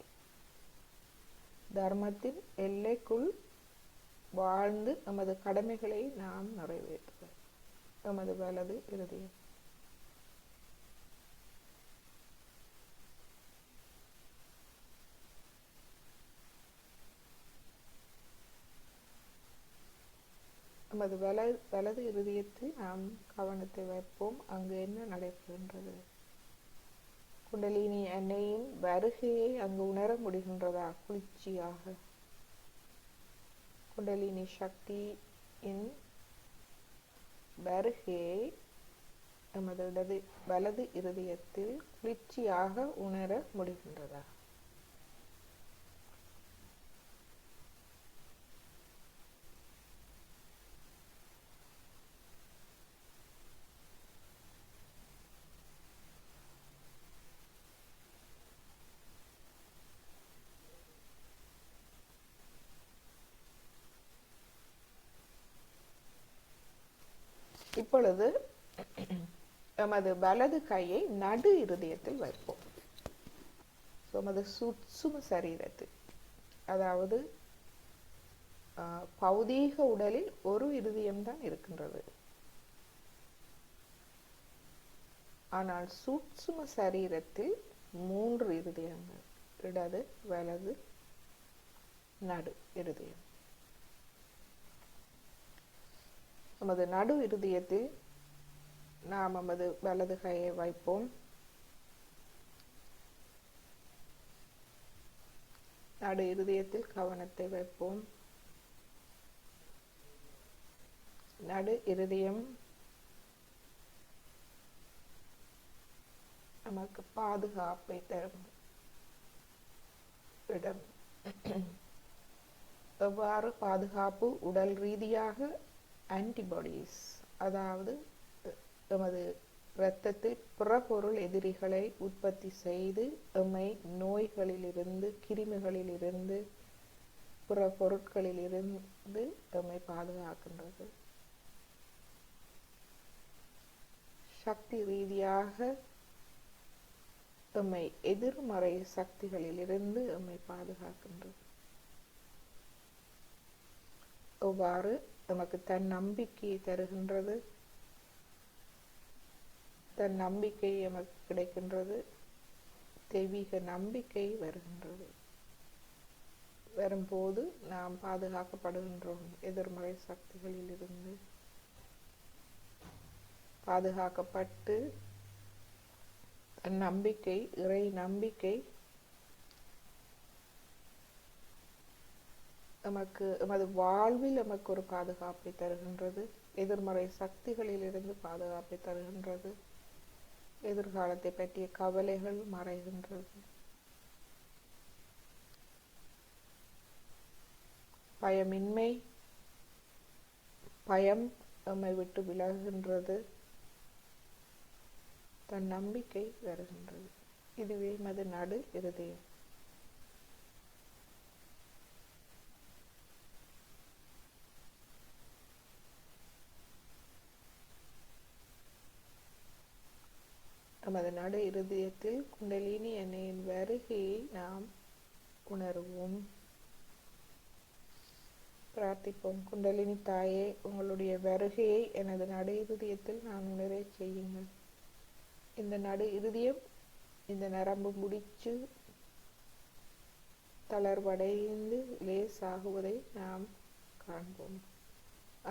தர்மத்தின் எல்லைக்குள் வாழ்ந்து நமது கடமைகளை நாம் நிறைவேற்றுதல். நமது வலது இருதயம். நமது வலது இருதயத்தில் நாம் கவனத்தை வைப்போம். அங்கு என்ன நடைபெறுகின்றது? குண்டலினி அன்னையின் வருகையை அங்கு உணர முடிகின்றதா? குளிர்ச்சியாக குண்டலினி சக்தியின் வருகையை நமது வலது இருதயத்தில் குளிர்ச்சியாக உணர முடிகின்றதா? இப்பொழுது நமது வலது கையை நடு இருதயத்தில் வைப்போம். நமது சூட்சும சரீரத்தில், அதாவது பௌதீக உடலில் ஒரு இருதயம்தான் இருக்கின்றது. ஆனால் சூட்சும சரீரத்தில் 3 இருதயங்கள், இடது, வலது, நடு இருதயம். நமது நடு இருதயத்தில் நாம் நமது வலது கையை வைப்போம். நடு இருதயத்தில் கவனத்தை வைப்போம். நடு இருதயம் நமக்கு பாதுகாப்பை தரும் இடம். எவ்வாறு பாதுகாப்பு? உடல் ரீதியாக ஆன்டிபாடிஸ், அதாவது எமது இரத்தத்தில் புறப்பொருள் எதிரிகளை உற்பத்தி செய்து எம்மை நோய்களிலிருந்து, கிருமிகளிலிருந்து, புற பொருட்களிலிருந்து எம்மை பாதுகாக்கின்றது. சக்தி ரீதியாக எம்மை எதிர்மறை சக்திகளிலிருந்து எம்மை பாதுகாக்கின்றது. எவ்வாறு? நமக்கு தன் நம்பிக்கையை தருகின்றது. தன் நம்பிக்கை எமக்கு கிடைக்கின்றது. தெய்வீக நம்பிக்கை வருகின்றது. வரும்போது நாம் பாதுகாக்கப்படுகின்றோம். எதிர்மறை சக்திகளில் இருந்து பாதுகாக்கப்பட்டு தன் நம்பிக்கை, இறை நம்பிக்கை நமக்கு எமது வாழ்வில் நமக்கு ஒரு பாதுகாப்பை தருகின்றது. எதிர்மறை சக்திகளில் இருந்து பாதுகாப்பை தருகின்றது. எதிர்காலத்தை பற்றிய கவலைகள் மறைகின்றது. பயமின்மை, பயம் நம்மை விட்டு விலகுகின்றது. தன் நம்பிக்கை வருகின்றது. இதுவே எமது நடு இருதயம். நமது நடு இருதயத்தில் குண்டலினி அன்னையின் வருகையை நாம் உணர்வோம். பிரார்த்திப்போம். குண்டலினி தாயே, உங்களுடைய வருகையை எனது நடு இருதயத்தில் நான் உணர செய்யுங்கள். இந்த நடு இருதயம், இந்த நரம்பு முடிச்சு தளர்வடைந்து லேசாகுவதை நாம் காண்போம்.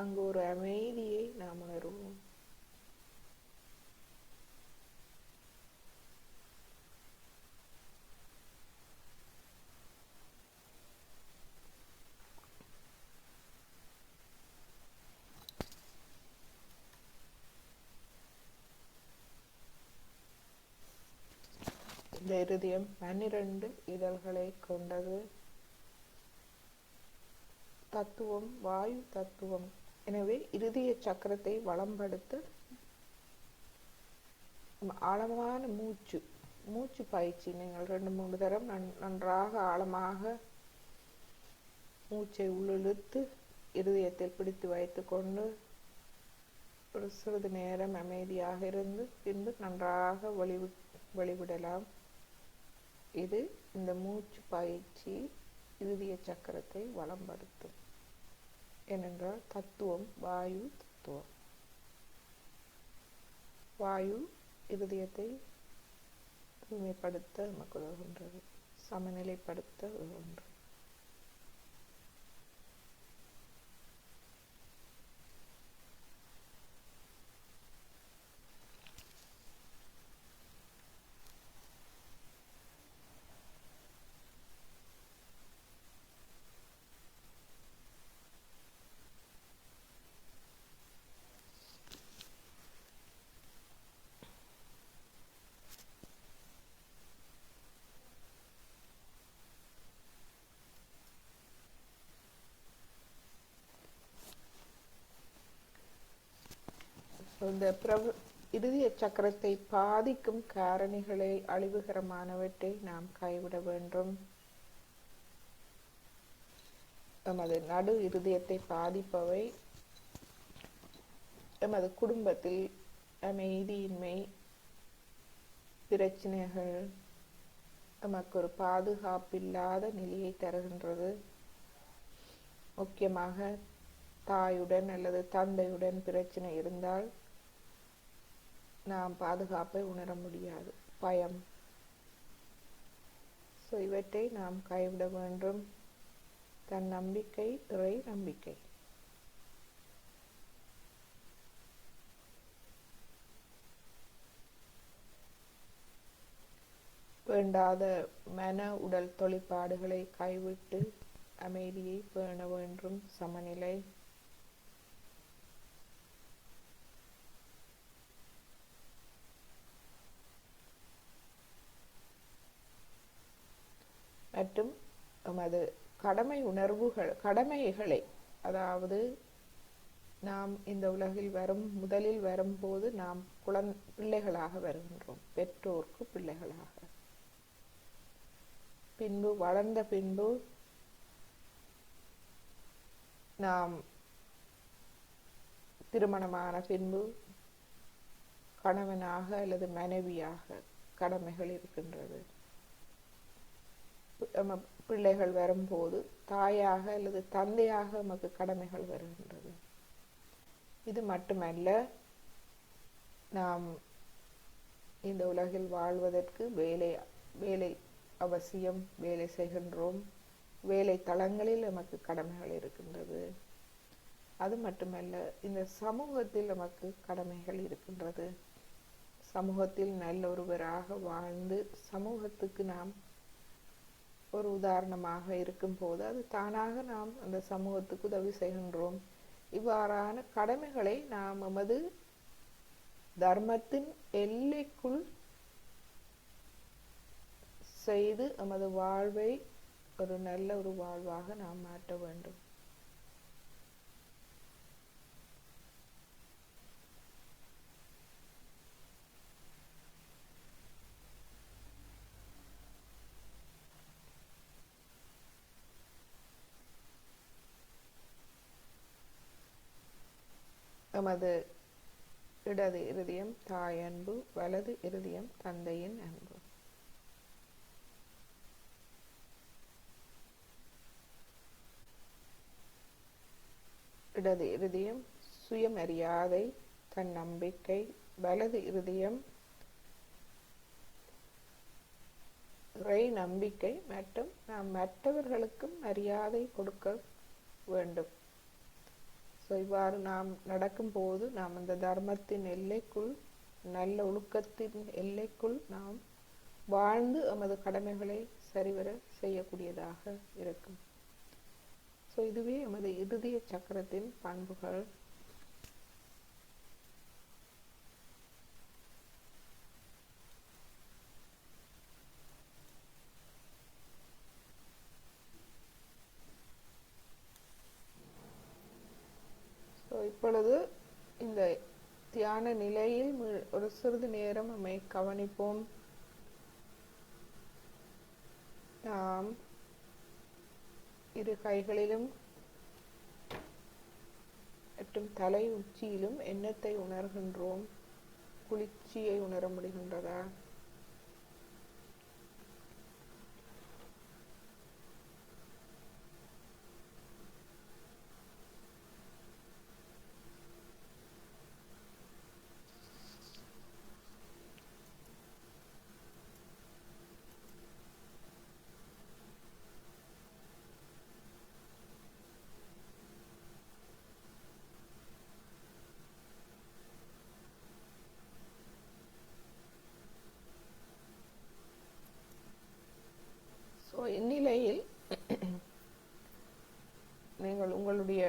அங்கு ஒரு அமைதியை நாம் உணர்வோம். இந்த இருதயம் 12 இதழ்களை கொண்டது. தத்துவம் வாயு தத்துவம். எனவே இருதய சக்கரத்தை வளம்படுத்த ஆழமான மூச்சு பயிற்சி நீங்கள் 2-3 தரம் நன்றாக ஆழமாக மூச்சை உள்ளிழுத்து இருதயத்தில் பிடித்து வைத்துக்கொண்டு ஒரு சிறிது நேரம் அமைதியாக இருந்து பின்பு நன்றாக வெளிவிடலாம். இது இந்த மூச்சு பயிற்சி இருதய சக்கரத்தை வளம்படுத்தும். ஏனென்றால் தத்துவம் வாயு தத்துவம். வாயு இருதயத்தை தூய்மைப்படுத்த நமக்கு உதவுகின்றது, சமநிலைப்படுத்த உதவுகின்றது. இந்த இருதய சக்கரத்தை பாதிக்கும் காரணிகளை அழிவுகரமானவற்றை நாம் கைவிட வேண்டும். நமது நடு இருதயத்தை பாதிப்பவை எமது குடும்பத்தில் அமைதியின்மை, பிரச்சனைகள், நமக்கு ஒரு பாதுகாப்பில்லாத நிலையை தருகின்றது. முக்கியமாக தாயுடன் அல்லது தந்தையுடன் பிரச்சனை இருந்தால் நாம் பாதுகாப்பை உணர முடியாது. பயம். இவற்றை நாம் கைவிட வேண்டும். தன் நம்பிக்கை, இறை நம்பிக்கை. வேண்டாத மன உடல் தொழிற்பாடுகளை கைவிட்டு அமைதியை பேண வேண்டும். சமநிலை. மற்றும் நமது கடமைகளை, அதாவது நாம் இந்த உலகில் முதலில் வரும்போது நாம் பிள்ளைகளாக வருகின்றோம், பெற்றோருக்கு பிள்ளைகளாக. பின்பு வளர்ந்த பின்பு நாம் திருமணமான பின்பு கணவனாக அல்லது மனைவியாக கடமைகள் இருக்கின்றது. பிள்ளைகள் வரும்போது தாயாக அல்லது தந்தையாக நமக்கு கடமைகள் வருகின்றது. இது மட்டுமல்ல, நாம் இந்த உலகில் வாழ்வதற்கு வேலை அவசியம். வேலை செய்கின்றோம். வேலை தளங்களில் நமக்கு கடமைகள் இருக்கின்றது. அது மட்டுமல்ல, இந்த சமூகத்தில் நமக்கு கடமைகள் இருக்கின்றது. சமூகத்தில் நல்ல ஒருவராக வாழ்ந்து சமூகத்துக்கு நாம் ஒரு உதாரணமாக இருக்கும் போது அது தானாக நாம் அந்த சமூகத்துக்கு உதவி செய்கின்றோம். இவ்வாறான கடமைகளை நாம் நமது தர்மத்தின் எல்லைக்குள் செய்து நமது வாழ்வை ஒரு நல்ல ஒரு வாழ்வாக நாம் மாற்ற வேண்டும். நமது இடது இருதயம் தாய் அன்பு, வலது இருதயம் தந்தையின் அன்பு. இடது இருதயம் சுயமரியாதை, தன்னம்பிக்கை. வலது இருதயம் இறை நம்பிக்கை மற்றும் நாம் மற்றவர்களுக்கும் மரியாதை கொடுக்க வேண்டும். இவ்வாறு நாம் நடக்கும் போது நாம் அந்த தர்மத்தின் எல்லைக்குள், நல்ல ஒழுக்கத்தின் எல்லைக்குள் நாம் வாழ்ந்து நமது கடமைகளை சரிவர செய்யக்கூடியதாக இருக்கும். இதுவே நமது இருதய சக்கரத்தின் பண்புகள். இப்பொழுது இந்த தியான நிலையில் ஒரு சிறிது நேரம் நம்மை கவனிப்போம். நாம் இரு கைகளிலும் மற்றும் தலை உச்சியிலும் எண்ணத்தை உணர்கின்றோம். குளிர்ச்சியை உணர முடிகின்றதா? இந்நிலையில் நீங்கள் உங்களுடைய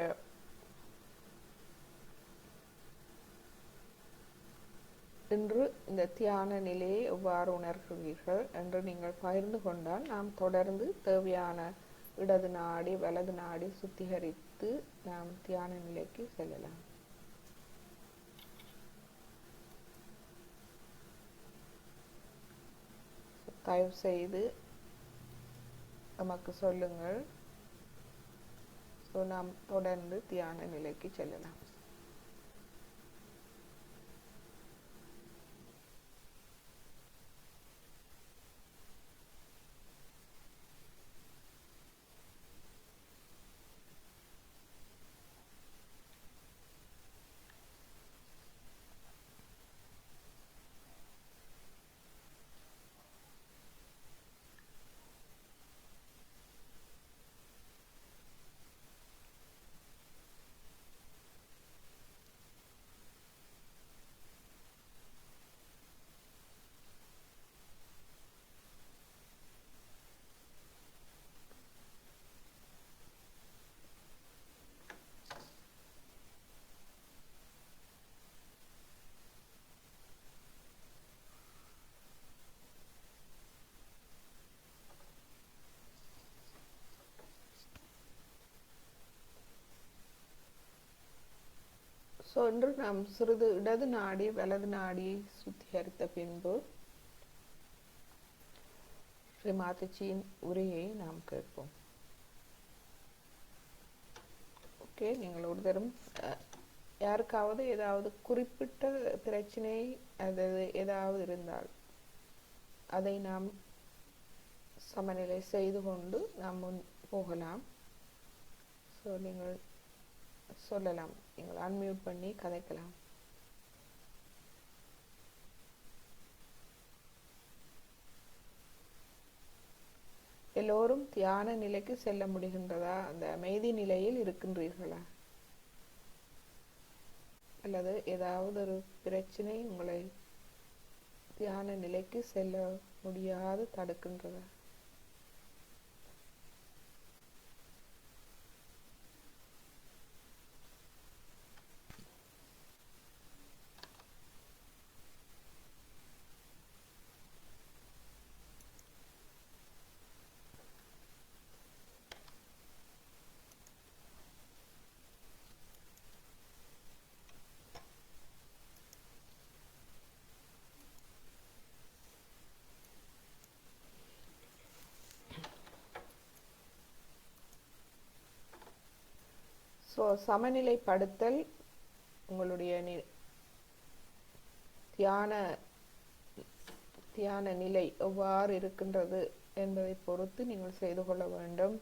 இன்று இந்த தியான நிலையை எவ்வாறு உணர்கிறீர்கள் என்று நீங்கள் பகிர்ந்து கொண்டால் நாம் தொடர்ந்து தேவையான இடது நாடி வலது நாடி சுத்திகரித்து நாம் தியான நிலைக்கு செல்லலாம். தயவு செய்து நமக்கு சொல்லுங்கள். ஸோ நாம் தொடர்ந்து தியான நிலைக்கு செல்லலாம். ஸோ இன்று நாம் சிறிது இடது நாடி வலது நாடியை சுத்திகரித்த பின்பு ஸ்ரீ மாதாஜியின் உரையை நாம் கேட்போம். ஓகே, நீங்கள் ஒரு தரம் யாருக்காவது ஏதாவது குறிப்பிட்ட பிரச்சனை அல்லது ஏதாவது இருந்தால் அதை நாம் சமநிலை செய்து கொண்டு நாம் முன் போகலாம். ஸோ நீங்கள் சொல்லலாம், நீங்கள் அன்மியூட் பண்ணி கதைக்கலாம். எல்லோரும் தியான நிலைக்கு செல்ல முடிகின்றதா? அந்த அமைதி நிலையில் இருக்கின்றீர்களா? அல்லது ஏதாவது ஒரு பிரச்சனை உங்களை தியான நிலைக்கு செல்ல முடியாது தடுக்கின்றதா? ஸோ சமநிலைப்படுத்தல் உங்களுடைய தியான நிலை எவ்வாறு இருக்கின்றது என்பதை பொறுத்து நீங்கள் செய்து கொள்ள வேண்டும்.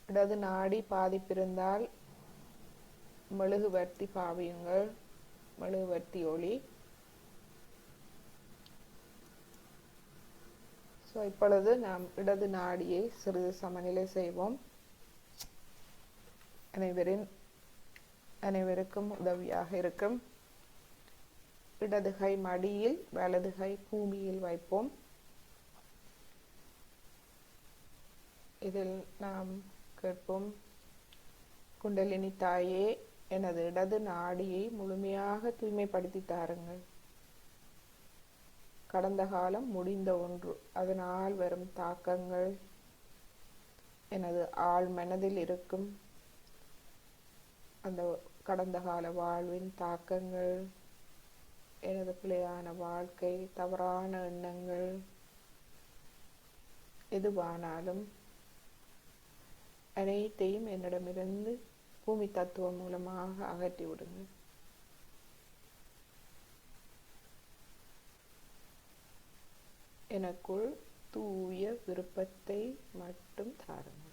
இடது நாடி பாதிப்பிருந்தால் மெழுகுவர்த்தி பாவியுங்கள், மெழுகுவர்த்தி ஒளி. ஸோ இப்பொழுது நாம் இடது நாடியை சிறிது சமநிலை செய்வோம். அனைவருக்கும் உதவியாக இருக்கும். இடது கை மடியில், வலது கை பூமியில் வைப்போம். இதில் நாம் கேட்போம், குண்டலினி தாயே, எனது இடது நாடியை முழுமையாக தூய்மைப்படுத்தி தாருங்கள். கடந்த காலம் முடிந்த ஒன்று, அதனால் வரும் தாக்கங்கள், எனது ஆழ் மனதில் இருக்கும் அந்த கடந்த கால வாழ்வின் தாக்கங்கள், எனது பிழையான வாழ்க்கை, தவறான எண்ணங்கள் எதுவானாலும் அனைத்தையும் என்னிடமிருந்து பூமி தத்துவம் மூலமாக அகற்றி விடுங்கள். எனக்குள் தூய விருப்பத்தை மட்டும் தாருங்கள்.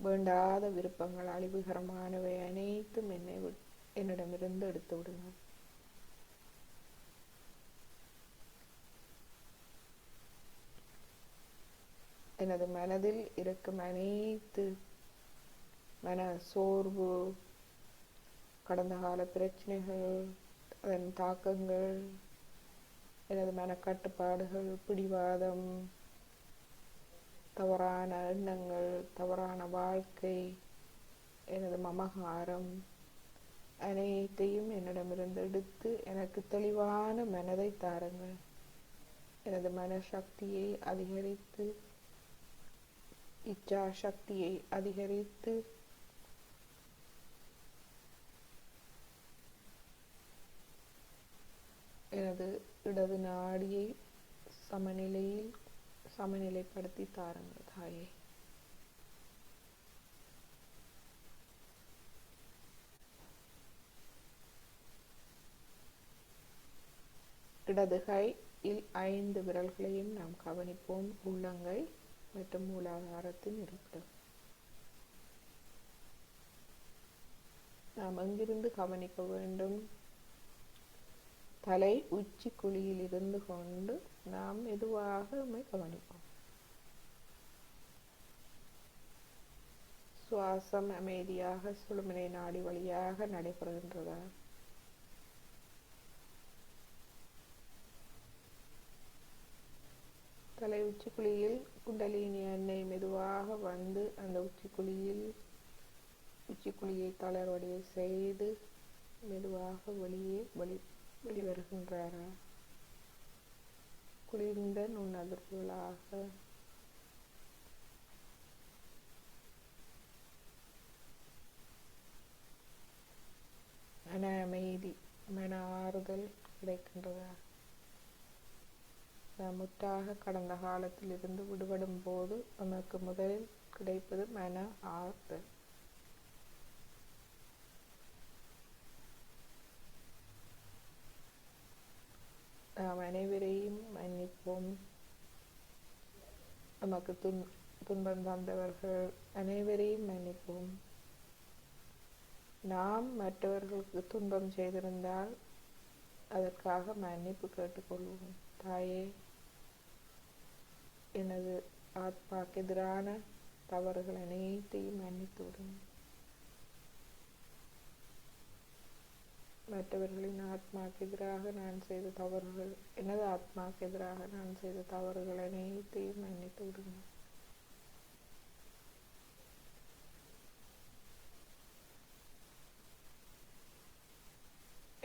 வேண்டாத விருப்பங்கள், அழிவுகரமானவை அனைத்தும் என்னிடமிருந்து எடுத்து விடுங்கள். எனது மனதில் இருக்கும் அனைத்து மன சோர்வு, கடந்த கால பிரச்சனைகள், அதன் தாக்கங்கள், எனது மனக்கட்டுப்பாடுகள், பிடிவாதம், தவறான எண்ணங்கள், தவறான வாழ்க்கை, எனது மமகாரம் அனைத்தையும் என்னிடமிருந்து எடுத்து எனக்கு தெளிவான மனதை தாருங்கள். எனது மனசக்தியை அதிகரித்து, இச்சா சக்தியை அதிகரித்து, எனது இடது நாடியை சமநிலைப்படுத்தி தாருங்கள் தாயே. இடது கையில் 5 விரல்களையும் நாம் கவனிப்போம். உள்ளங்கை மற்றும் மூலாதாரத்தின் இருப்பிடம். நாம் எங்கிருந்து கவனிக்க வேண்டும்? தலை உச்சி குழியில் இருந்து கொண்டு நாம் மெதுவாக கவனிப்போம். சுவாசம் அமைதியாக சுழுமுனை நாடி வழியாக நடைபெறுகின்றதா? தலை உச்சிக்குழியில் குண்டலினி எண்ணெய் மெதுவாக வந்து அந்த உச்சிக்குழியை தளர்வடைய செய்து மெதுவாக வெளிவருகின்றாரா? குளிர்ந்த நுண்ணதிர்வுகளாக மன அமைதி, மன ஆறுதல் கிடைக்கின்றதா? நாம் முற்றாக கடந்த காலத்தில் இருந்து விடுபடும் போது நமக்கு முதலில் கிடைப்பது மன ஆறுதல். நாம் அனைவரையும் மன்னிப்போம். நமக்கு துன்பம் தந்தவர்கள் அனைவரையும் மன்னிப்போம். நாம் மற்றவர்களுக்கு துன்பம் செய்திருந்தால் அதற்காக மன்னிப்பு கேட்டுக்கொள்வோம். தாயே, எனது ஆத்மாக்கு எதிரான தவறுகள் அனைத்தையும் மன்னித்து விடும். மற்றவர்களின் ஆத்மாக்கு எதிராக நான் செய்த தவறுகள், எனது ஆத்மாக்கு எதிராக நான் செய்த தவறுகள் அனைத்தையும் மன்னித்து விடுங்க.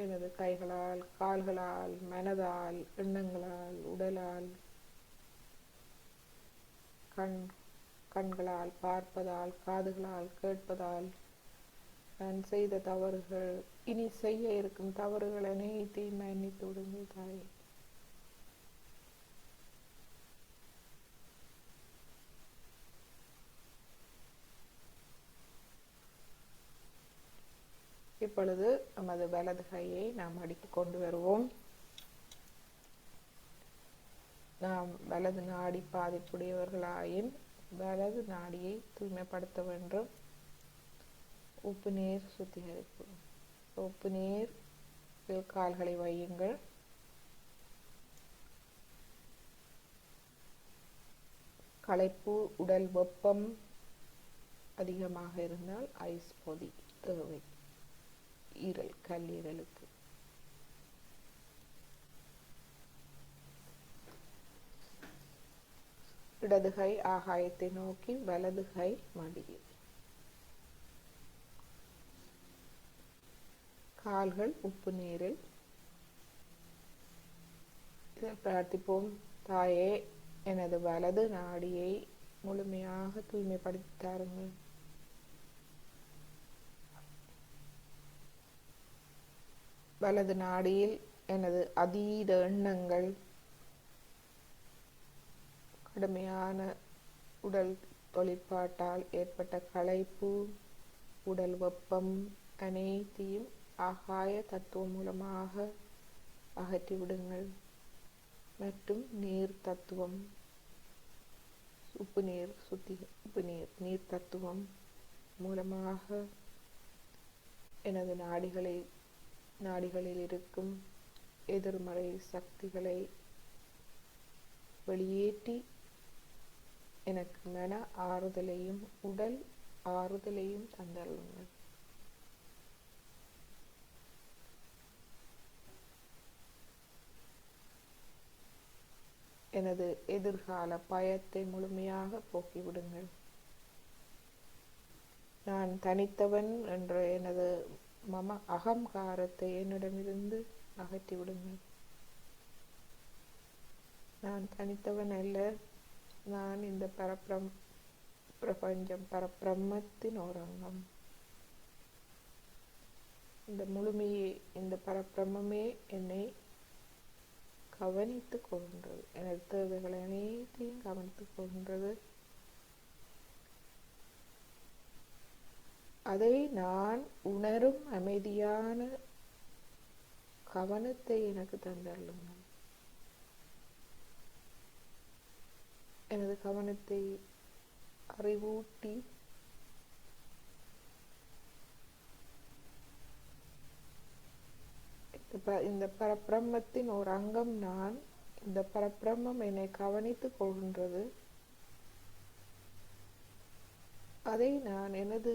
எனது கைகளால், கால்களால், மனதால், எண்ணங்களால், உடலால், கண்களால் பார்ப்பதால், காதுகளால் கேட்பதால் நான் செய்த தவறுகள், இனி செய்ய இருக்கும் தவறுகள் அனைத்தையும் மன்னித்து விடுங்கள் தாயே. இப்பொழுது நமது வலது கையை நாம் அடித்து கொண்டு வருவோம். நாம் வலது நாடி பாதிப்புடையவர்களாயின் வலது நாடியை தூய்மைப்படுத்த வேண்டும். உப்பு நீர் சுத்திகரிப்பு. உப்பு நீர் கால்களை வையுங்கள். களைப்பு, உடல் வெப்பம் அதிகமாக இருந்தால் ஐஸ் பொதி தேவை கல்லீரலுக்கு. இடது கை ஆகாயத்தை நோக்கி, வலது கை மடியில். கால்கள் உப்பு நீரில். பிரார்த்திப்போம். தாயே, எனது வலது நாடியை முழுமையாக தூய்மைப்படுத்தி தாருங்கள். வலது நாடியில் எனது அதீத எண்ணங்கள், கடுமையான உடல் தொழிற்பாட்டால் ஏற்பட்ட களைப்பு, உடல் வெப்பம் அனைத்தையும் ஆகாய தத்துவம் மூலமாக அகற்றிவிடுங்கள். மற்றும் நீர் தத்துவம், உப்பு நீர் தத்துவம் மூலமாக எனது நாடிகளில் இருக்கும் எதிர்மறை சக்திகளை வெளியேற்றி எனக்கு மன ஆறுதலையும் உடல் ஆறுதலையும் தந்தருளுங்கள். எனது எதிர்கால பயத்தை முழுமையாக போக்கிவிடுங்கள். நான் தனித்தவன் என்ற எனது அகங்காரத்தை என்னிடமிருந்து அகற்றிவிடுங்கள். நான் தனித்தவன் அல்ல. நான் இந்த பிரபஞ்சம், பரபிரம்மத்தின் ஒரு அங்கம். இந்த பரபிரம்மே என்னை கவனித்துக் கொள்கின்றது. எனது தேவைகள் அனைத்தையும் கவனித்துக் கொள்கின்றது. அதை நான் உணரும் அமைதியான கவனத்தை எனக்கு தந்தருளுங்கள். எனது கவனத்தை அறிவூட்டி இந்த பரபிரம்மத்தின் ஒரு அங்கம் நான். இந்த பரபிரம்மம் என்னை கவனித்துக் கொள்கின்றது. அதை நான் எனது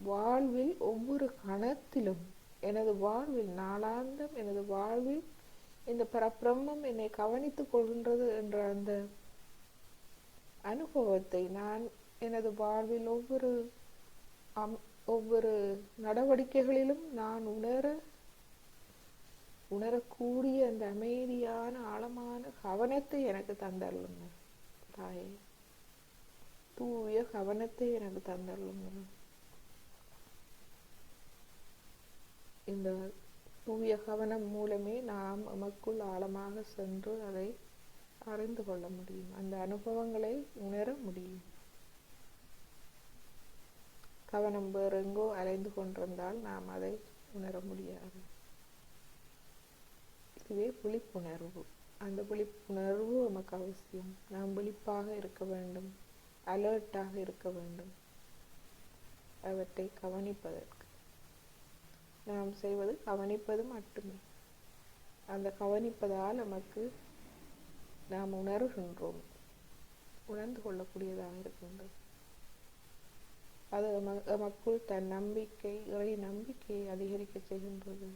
வாழ்வில் ஒவ்வொரு கணத்திலும், எனது வாழ்வில் நாளாந்தம், எனது வாழ்வில் இந்த பரபிரம்மம் என்னை கவனித்துக் கொள்கின்றது என்ற அந்த அனுபவத்தை நான் எனது வாழ்வில் ஒவ்வொரு நடவடிக்கைகளிலும் நான் உணரக்கூடிய அந்த அமைதியான ஆழமான கவனத்தை எனக்கு தந்தருளுங்கள் தாயே. தூய கவனத்தை எனக்கு தந்தருளுங்கள். இந்த தூய கவனம் மூலமே நாம் நமக்குள் ஆழமாக சென்று அதை அறிந்து கொள்ள முடியும், அந்த அனுபவங்களை உணர முடியும். கவனம் வேறெங்கோ அலைந்து கொண்டிருந்தால் நாம் அதை உணர முடியாது. இதுவே விழிப்புணர்வு. அந்த விழிப்புணர்வு நமக்கு அவசியம். நாம் விழிப்பாக இருக்க வேண்டும், அலர்ட்டாக இருக்க வேண்டும். அவற்றை கவனிப்பதற்கு நாம் செய்வது கவனிப்பது மட்டுமே. அந்த கவனிப்பதால் நமக்கு நாம் உணர்கின்றோம், உணர்ந்து கொள்ளக்கூடியதாக இருக்கின்றது. அது நமக்குள் தன் நம்பிக்கை, இறை நம்பிக்கையை அதிகரிக்க செய்கின்றது.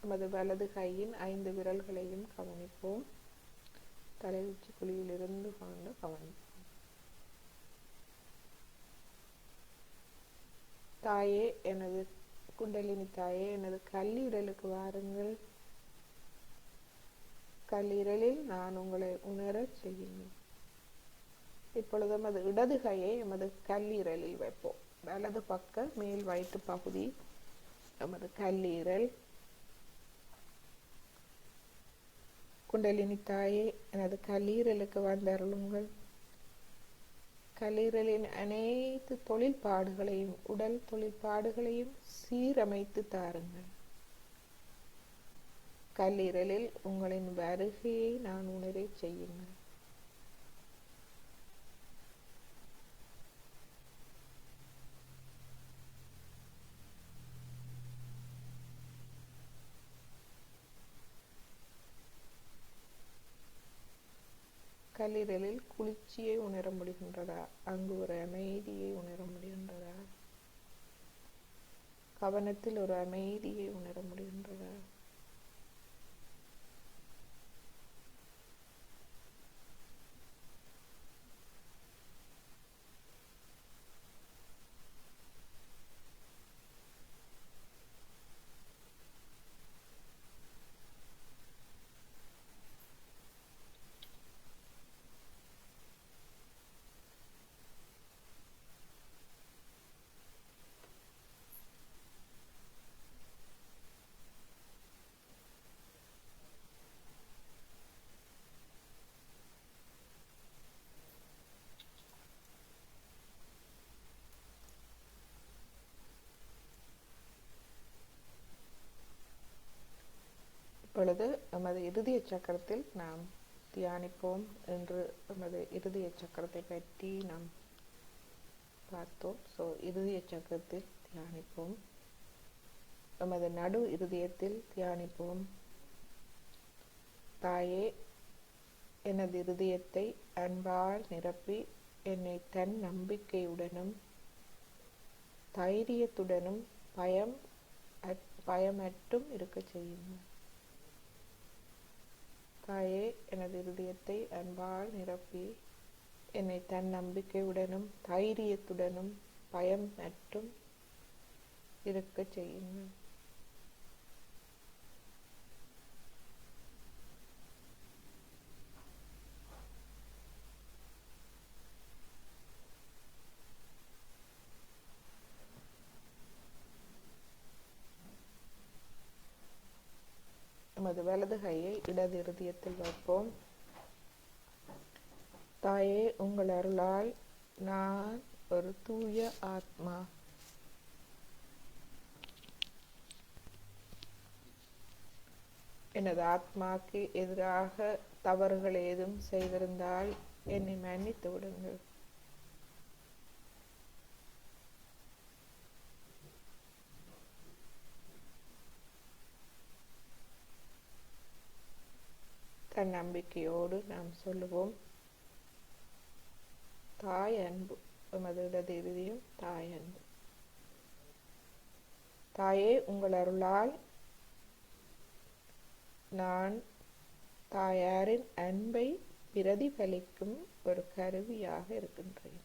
நமது வலது கையின் 5 விரல்களையும் கவனிப்போம். தலை உச்சி குழியில் இருந்து கொண்டு கவனிப்போம். தாயே, எனது குண்டலினி தாயே, எனது கல்லீரலுக்கு வாருங்கள். கல்லீரலில் நான் உங்களை உணரச் செய்யுங்கள். இப்பொழுது நமது இடது கையை எமது கல்லீரலில் வைப்போம். வலது பக்க மேல் வயிற்று பகுதி நமது கல்லீரல். குண்டலினி தாயே, எனது கல்லீரலுக்கு வந்தருளுங்கள். கல்லீரலின் அனைத்து தொழில்பாடுகளையும், உடல் தொழில்பாடுகளையும் சீரமைத்து தாருங்கள். கல்லீரலில் உங்களின் வருகையை நான் உணரச் செய்யுங்கள். கல்லீரலில் குளிர்ச்சியை உணர முடிகின்றதா? அங்கு ஒரு அமைதியை உணர முடிகின்றதா? கவனத்தில் ஒரு அமைதியை உணர முடிகின்றதா? இப்பொழுது நமது இருதய சக்கரத்தில் நாம் தியானிப்போம். என்று நமது இருதய சக்கரத்தை பற்றி நாம் பார்த்தோம். இருதய சக்கரத்தில் தியானிப்போம். நமது நடு இருதயத்தில் தியானிப்போம். தாயே, எனது இருதயத்தை அன்பால் நிரப்பி என்னை தன் நம்பிக்கையுடனும் தைரியத்துடனும் பயமற்றும் இருக்க செய்யுங்கள். தாயே, எனது இருதயத்தை அன்பால் நிரப்பி என்னை தன் நம்பிக்கையுடனும் தைரியத்துடனும் பயமற்றும் இருக்க செய்யுங்கள். நமது வலது கையை இடது இருதயத்தில் வைப்போம். தாயே, உங்கள் அருளால் நான் ஒரு தூய ஆத்மா. எனது ஆத்மாக்கு எதிராக தவறுகள் ஏதும் செய்திருந்தால் என்னை மன்னித்து விடுங்கள். தன்னம்பிக்கையோடு நாம் சொல்லுவோம். தாய் அன்பு. எமது இடது இருதயம் தாய் அன்பு. தாயே, உங்கள் அருளால் நான் தாயாரின் அன்பை பிரதிபலிக்கும் ஒரு கருவியாக இருக்கின்றேன்.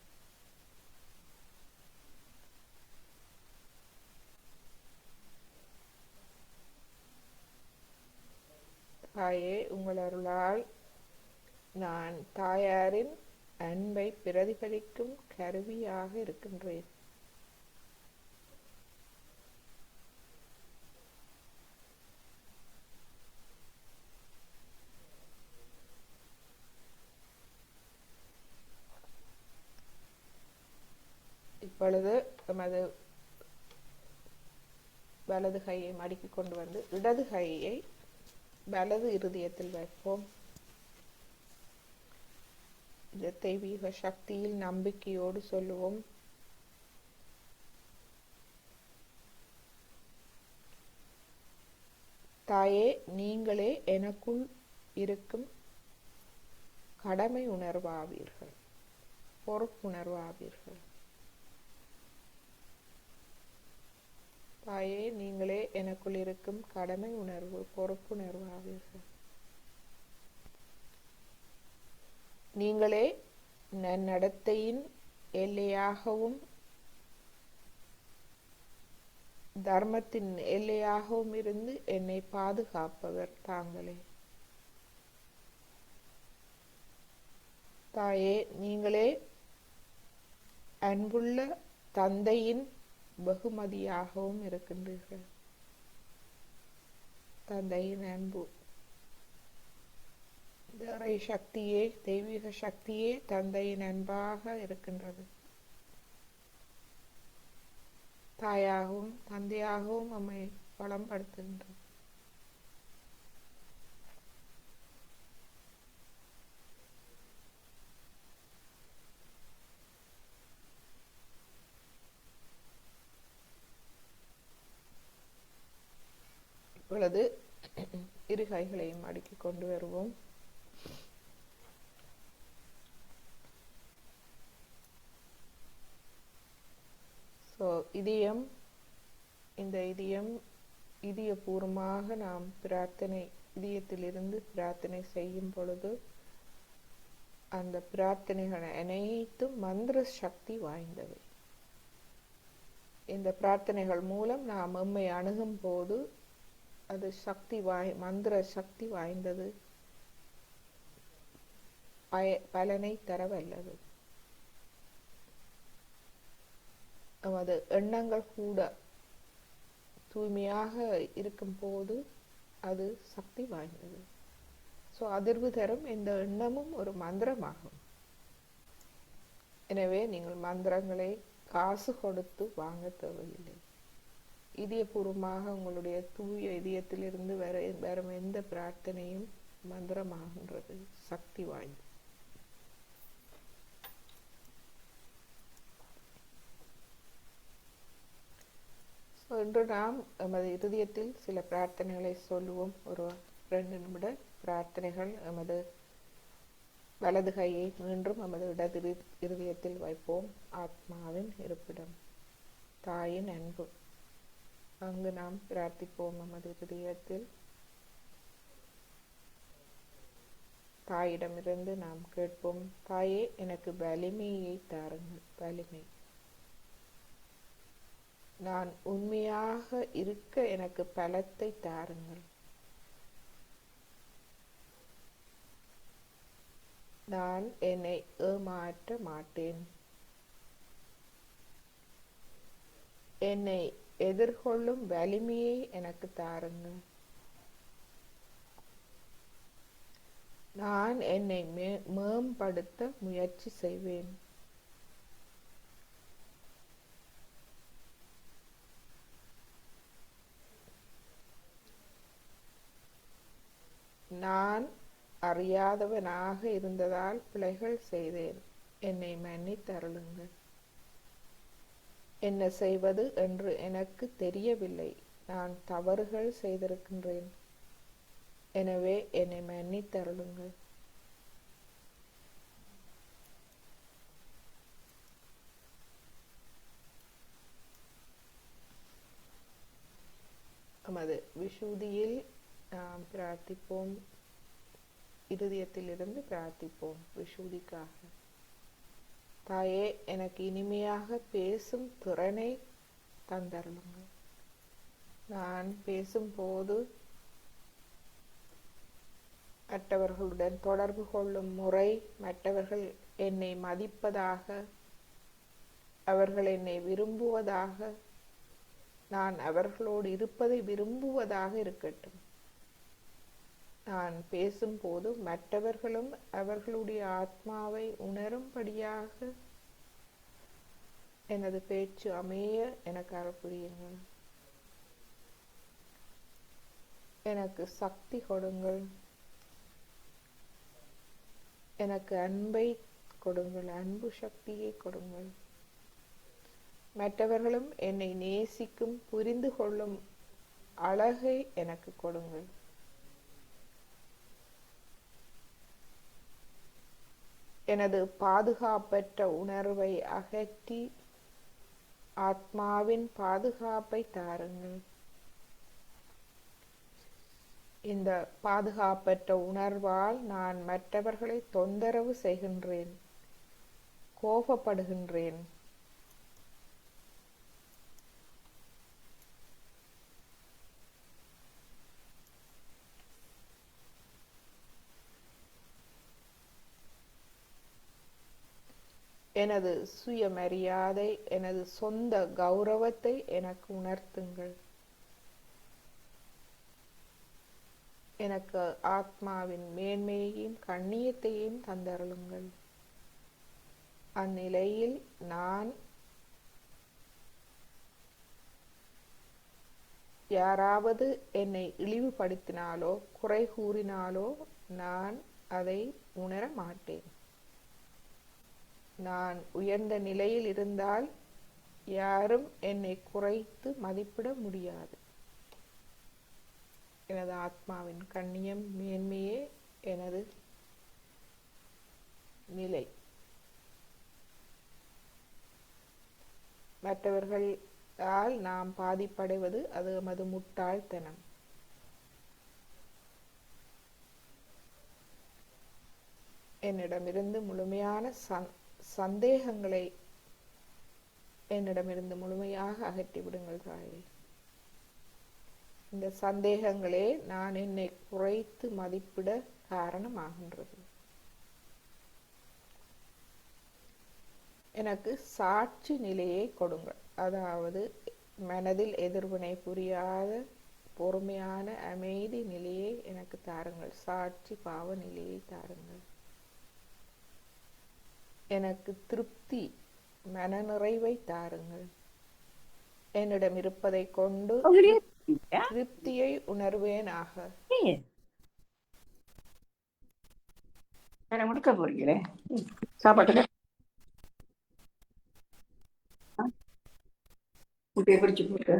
தாயே, உங்கள் அருளால் நான் தாயாரின் அன்பை பிரதிபலிக்கும் கருவியாக இருக்கின்றேன். இப்பொழுது நமது வலது கையை மடக்கி கொண்டு வந்து இடது கையை வலது இருதயத்தில் வைப்போம். இந்த தெய்வீக சக்தியில் நம்பிக்கையோடு சொல்லுவோம். தாயே, நீங்களே எனக்குள் இருக்கும் கடமை உணர்வாவீர்கள், பொறுப்புணர்வாவீர்கள். தாயே, நீங்களே எனக்குள் இருக்கும் கடமை உணர்வு, பொறுப்புணர்வாவீர்கள். நீங்களே நன்னடத்தையின் எல்லையாகவும் தர்மத்தின் எல்லையாகவும் இருந்து என்னை பாதுகாப்பவர் தாங்களே. தாயே, நீங்களே அன்புள்ள தந்தையின் வெகுமதியாகவும் இருக்கின்றீர்கள். தந்தையின் அன்பு, இறை சக்தியே, தெய்வீக சக்தியே தந்தையின் அன்பாக இருக்கின்றது. தாயாகவும் தந்தையாகவும் நம்மை வளம்படுத்துகின்றது. இப்பொழுது இரு கைகளையும் அடுக்கி கொண்டு வருவோம். இதயம், இந்த இதயம் இதயபூர்வமாக நாம் பிரார்த்தனை, இதயத்திலிருந்து பிரார்த்தனை செய்யும் பொழுது அந்த பிரார்த்தனைகள் அனைத்தும் மந்திர சக்தி வாய்ந்தவை. இந்த பிரார்த்தனைகள் மூலம் நாம் எம்மை அணுகும் போது அது மந்திர சக்தி வாய்ந்தது, பலனை தரவல்லது. நமது எண்ணங்கள் கூட தூய்மையாக இருக்கும் போது அது சக்தி வாய்ந்தது. அதிர்வு தரும் இந்த எண்ணமும் ஒரு மந்திரமாகும். எனவே நீங்கள் மந்திரங்களை காசு கொடுத்து வாங்க தேவையில்லை. இதயபூர்வமாக உங்களுடைய தூய இதயத்திலிருந்து வரும் எந்த பிரார்த்தனையும் மந்திரமாகின்றது, சக்தி வாய்ந்தது. இன்று நாம் எமது இருதயத்தில் சில பிரார்த்தனைகளை சொல்லுவோம். ஒரு 2 நிமிட பிரார்த்தனைகள். எமது வலது கையை மீண்டும் எமது இடது இருதயத்தில் வைப்போம். ஆத்மாவின் இருப்பிடம், தாயின் அன்பு, அங்கு நாம் பிரார்த்திப்போம். எமது இருதயத்தில் தாயிடமிருந்து நாம் கேட்போம். தாயே, எனக்கு வலிமையை தாருங்கள், வலிமை. நான் உண்மையாக இருக்க எனக்கு பலத்தை தாருங்கள். நான் என்னை ஏமாற்ற மாட்டேன். என்னை எதிர்கொள்ளும் வலிமையை எனக்கு தாருங்கள். நான் என்னை மேம்படுத்த முயற்சி செய்வேன். நான் அறியாதவனாக இருந்ததால் பிழைகள் செய்தேன். என்னை மன்னித்தருளுங்கள். என்ன செய்வது என்று எனக்கு தெரியவில்லை. நான் தவறுகள் செய்திருக்கின்றேன். எனவே என்னை மன்னித்தருளுங்கள். நமது விஷுதியில் நாம் பிரார்த்திப்போம். இருதயத்திலிருந்து பிரார்த்திப்போம் விஷுதிக்காக. தாயே, எனக்கு இனிமையாக பேசும் திறனை தந்தருளுங்கள். நான் பேசும்போது மற்றவர்களுடன் தொடர்பு கொள்ளும் முறை, மற்றவர்கள் என்னை மதிப்பதாக, அவர்கள் என்னை விரும்புவதாக, நான் அவர்களோடு இருப்பதை விரும்புவதாக இருக்கட்டும். நான் பேசும்போது மற்றவர்களும் அவர்களுடைய ஆத்மாவை உணரும்படியாக எனது பேச்சு அமைய எனக்கு அருள் புரியுங்கள். எனக்கு சக்தி கொடுங்கள். எனக்கு அன்பை கொடுங்கள், அன்பு சக்தியை கொடுங்கள். மற்றவர்களும் என்னை நேசிக்கும், புரிந்து கொள்ளும் அழகை எனக்கு கொடுங்கள். எனது பாதுகாப்பற்ற உணர்வை அகற்றி ஆத்மாவின் பாதுகாப்பை தாருங்கள். இந்த பாதுகாப்பற்ற உணர்வால் நான் மற்றவர்களை தொந்தரவு செய்கின்றேன், கோபப்படுகின்றேன். எனது சுயமரியாதை, எனது சொந்த கௌரவத்தை எனக்கு உணர்த்துங்கள். எனக்கு ஆத்மாவின் மேன்மையையும் கண்ணியத்தையும் தந்தருளுங்கள். அந்நிலையில் நான் யாராவது என்னை இழிவுபடுத்தினாலோ குறை கூறினாலோ நான் அதை உணர மாட்டேன். நான் உயர்ந்த நிலையில் இருந்தால் யாரும் என்னை குறைத்து மதிப்பிட முடியாது. எனது ஆத்மாவின் கண்ணியம் மேன்மையே எனது நிலை. மற்றவர்களால் நாம் பாதிப்படைவது அது எமது முட்டாள்தனம். என்னிடமிருந்து முழுமையான சந்தேகங்களை என்னிடமிருந்து முழுமையாக அகற்றிவிடுங்கள் தாயே. இந்த சந்தேகங்களே நான் என்னை குறைத்து மதிப்பிட காரணமாகின்றது. எனக்கு சாட்சி நிலையை கொடுங்கள். அதாவது மனதில் எதிர்வினை புரியாத பொறுமையான அமைதி நிலையை எனக்கு தாருங்கள். சாட்சி பாவ நிலையை தாருங்கள். எனக்கு திருப்தி, மனநிறைவை தாருங்கள். என்னிடம் இருப்பதை கொண்டு திருப்தியை உணர்வேனாக. முடுக்க போறீங்களே சாப்பாட்டுக்கு முட்டையை பிடிச்சு போட்டு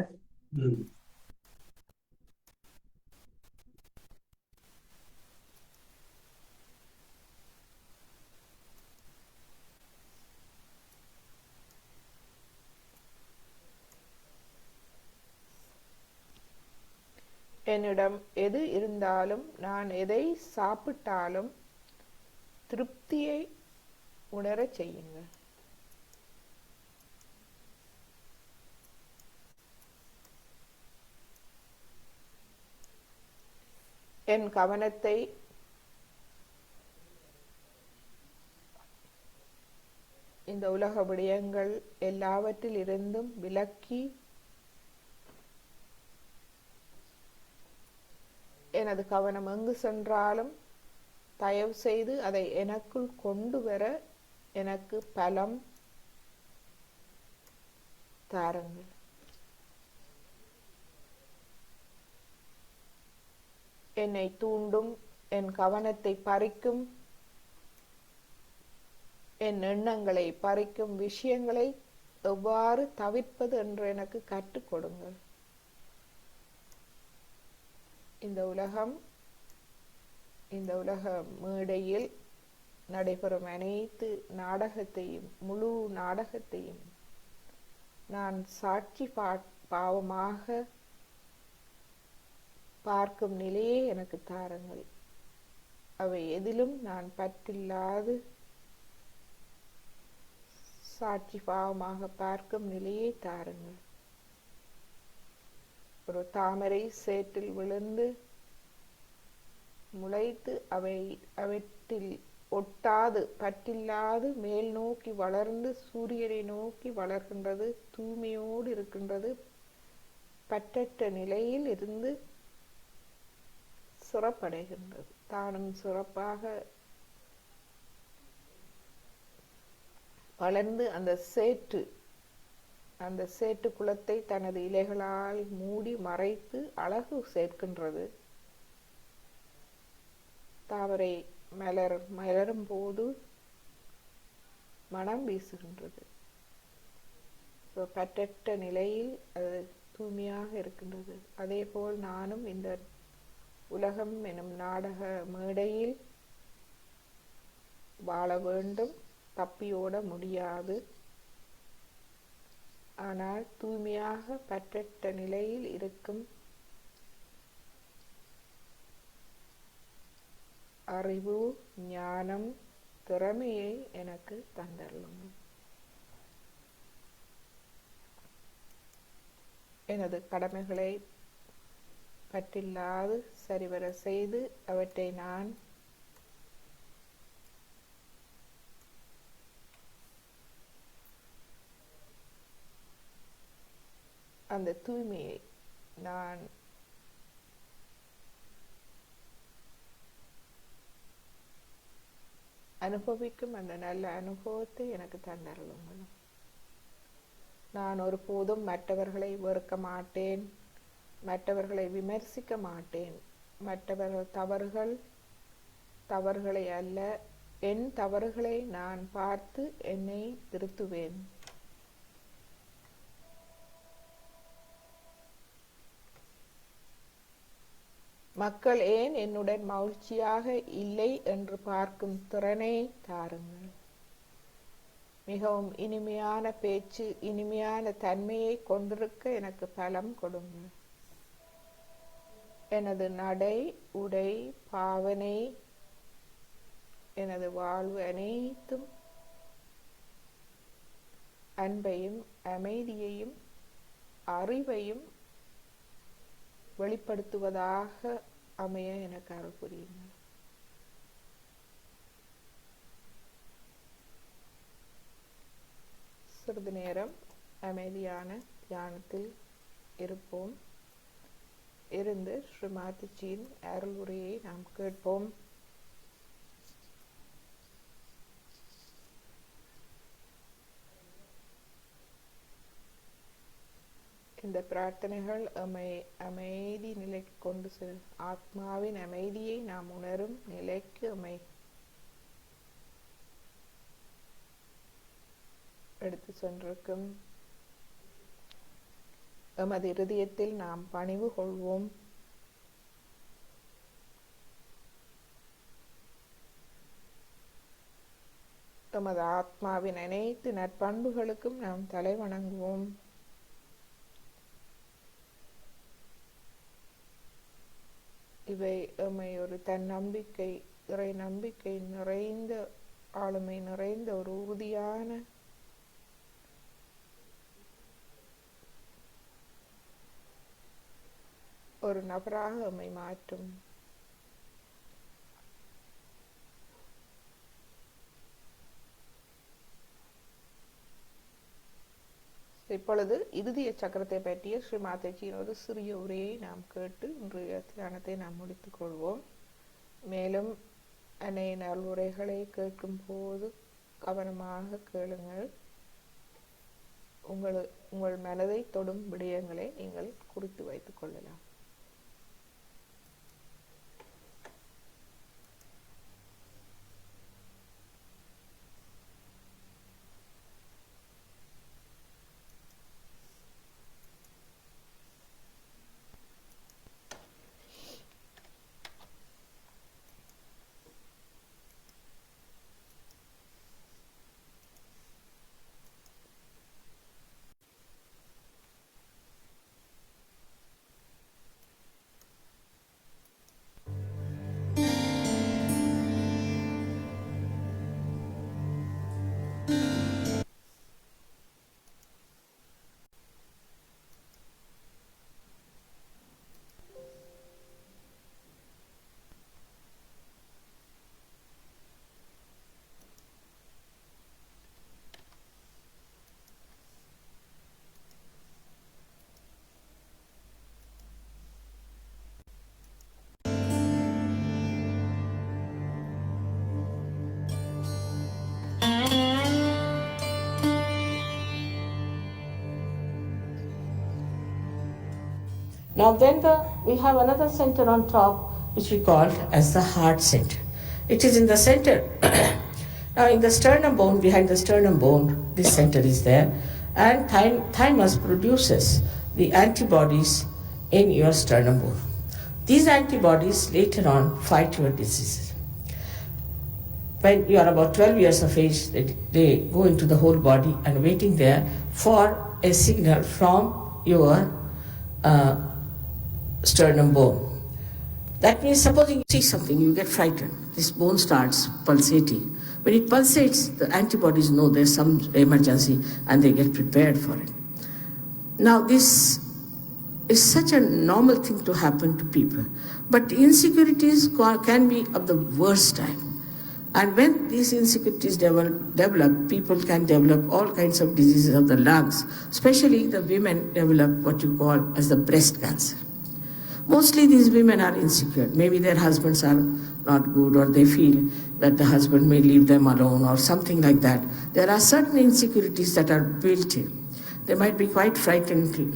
என்னிடம் எது இருந்தாலும், நான் எதை சாப்பிட்டாலும் திருப்தியை உணரச் செய்யுங்கள். என் கவனத்தை இந்த உலக விடயங்கள் எல்லாவற்றில் இருந்தும் விலக்கி எனது கவனம் எங்கு சென்றாலும் தயவு செய்து அதை எனக்குள் கொண்டு வர எனக்கு பலம் தாருங்கள். என்னை தூண்டும், என் கவனத்தை பறிக்கும், என் எண்ணங்களை பறிக்கும் விஷயங்களை எவ்வாறு தவிர்ப்பது என்று எனக்கு கற்றுக் கொடுங்கள். இந்த உலக மேடையில் நடைபெறும் அனைத்து நாடகத்தையும், முழு நாடகத்தையும் நான் சாட்சி பாவமாக பார்க்கும் நிலையே எனக்கு தாருங்கள். அவை எதிலும் நான் பற்றில்லாது சாட்சி பாவமாக பார்க்கும் நிலையை தாருங்கள். ஒரு தாமரை சேற்றில் விழுந்து முளைத்து அவற்றில் ஒட்டாது பற்றில்லாது மேல் நோக்கி வளர்ந்து சூரியனை நோக்கி வளர்கின்றது, தூய்மையோடு இருக்கின்றது, பற்றற்ற நிலையில் இருந்து சிறப்படைகின்றது. தானும் சிறப்பாக வளர்ந்து அந்த சேற்று குளத்தை தனது இலைகளால் மூடி மறைத்து அழகு சேர்க்கின்றது. தாமரை மலரும் போது மனம் வீசுகின்றது. பற்றற்ற நிலையில் அது தூய்மையாக இருக்கின்றது. அதே போல் நானும் இந்த உலகம் எனும் நாடக மேடையில் வாழ வேண்டும். தப்பியோட முடியாது. ஆனால் தூய்மையாக பற்றற்ற நிலையில் இருக்கும் அறிவு, ஞானம், திறமையை எனக்கு தந்தருளுங்கள். எனது கடமைகளை பற்றில்லாது சரிவர செய்து அவற்றை நான் அந்த தூய்மையை நான் அனுபவிக்கும் அந்த நல்ல அனுபவத்தை எனக்கு தந்தருளுங்கள். நான் ஒருபோதும் மற்றவர்களை வெறுக்க மாட்டேன், மற்றவர்களை விமர்சிக்க மாட்டேன். மற்றவர்கள் தவறுகளை அல்ல, என் தவறுகளை நான் பார்த்து என்னை திருத்துவேன். மக்கள் ஏன் என்னுடன் மகிழ்ச்சியாக இல்லை என்று பார்க்கும் திறனை தாருங்கள். மிகவும் இனிமையான பேச்சு, இனிமையான தன்மையை கொண்டிருக்க எனக்கு பலம் கொடுங்கள். எனது நடை, உடை, பாவனை, எனது வாழ்வு அனைத்தும் அன்பையும் அமைதியையும் அறிவையும் வெளிப்படுத்துவதாக அமைய எனக்கு அருள் புரியுங்கள். சிறிது நேரம் அமைதியான தியானத்தில் இருப்போம். இருந்து ஸ்ரீமாதிஜியின் அருள் உரையை நாம் கேட்போம். இந்த பிரார்த்தனைகள் அமைதி நிலைக்கு கொண்டு செல்லும். ஆத்மாவின் அமைதியை நாம் உணரும் நிலைக்கு எடுத்து சென்றிருக்கும். எமது இருதயத்தில் நாம் பணிவு கொள்வோம். எமது ஆத்மாவின் அனைத்து நற்பண்புகளுக்கும் நாம் தலை வணங்குவோம். இவை எம்மை ஒரு தன்னம்பிக்கை, இறை நம்பிக்கை நிறைந்த, ஆளுமை நிறைந்த ஒரு உறுதியான ஒரு நபராக எம்மை மாற்றும். இப்பொழுது இறுதிய சக்கரத்தை பற்றிய ஸ்ரீமாதாஜியின் ஒரு சிறிய உரையை நாம் கேட்டு இன்றைய தியானத்தை நாம் முடித்துக் கொள்வோம். மேலும் அன்னையின் அருளுரைகளை கேட்கும்போது கவனமாக கேளுங்கள். உங்கள் மனதை தொடும் விடயங்களை நீங்கள் குறித்து வைத்துக் கொள்ளலாம். Now then we have another center on top which we call as the heart center. It is in the center. Now in the sternum bone, behind the sternum bone, this center is there, and thymus produces the antibodies in your sternum bone. These antibodies later on fight your diseases. When you are about 12 years of age, they go into the whole body and waiting there for a signal from your sternum bone. That means supposing you see something, you get frightened. This bone starts pulsating. When it pulsates, the antibodies know there's some emergency and they get prepared for it. Now this is such a normal thing to happen to people, but insecurities can be of the worst type. And when these insecurities develop, people can develop all kinds of diseases of the lungs, especially the women develop what you call as the breast cancer. Mostly these women are insecure. Maybe their husbands are not good, or they feel that the husband may leave them alone or something like that. There are certain insecurities that are built in. They might be quite frightening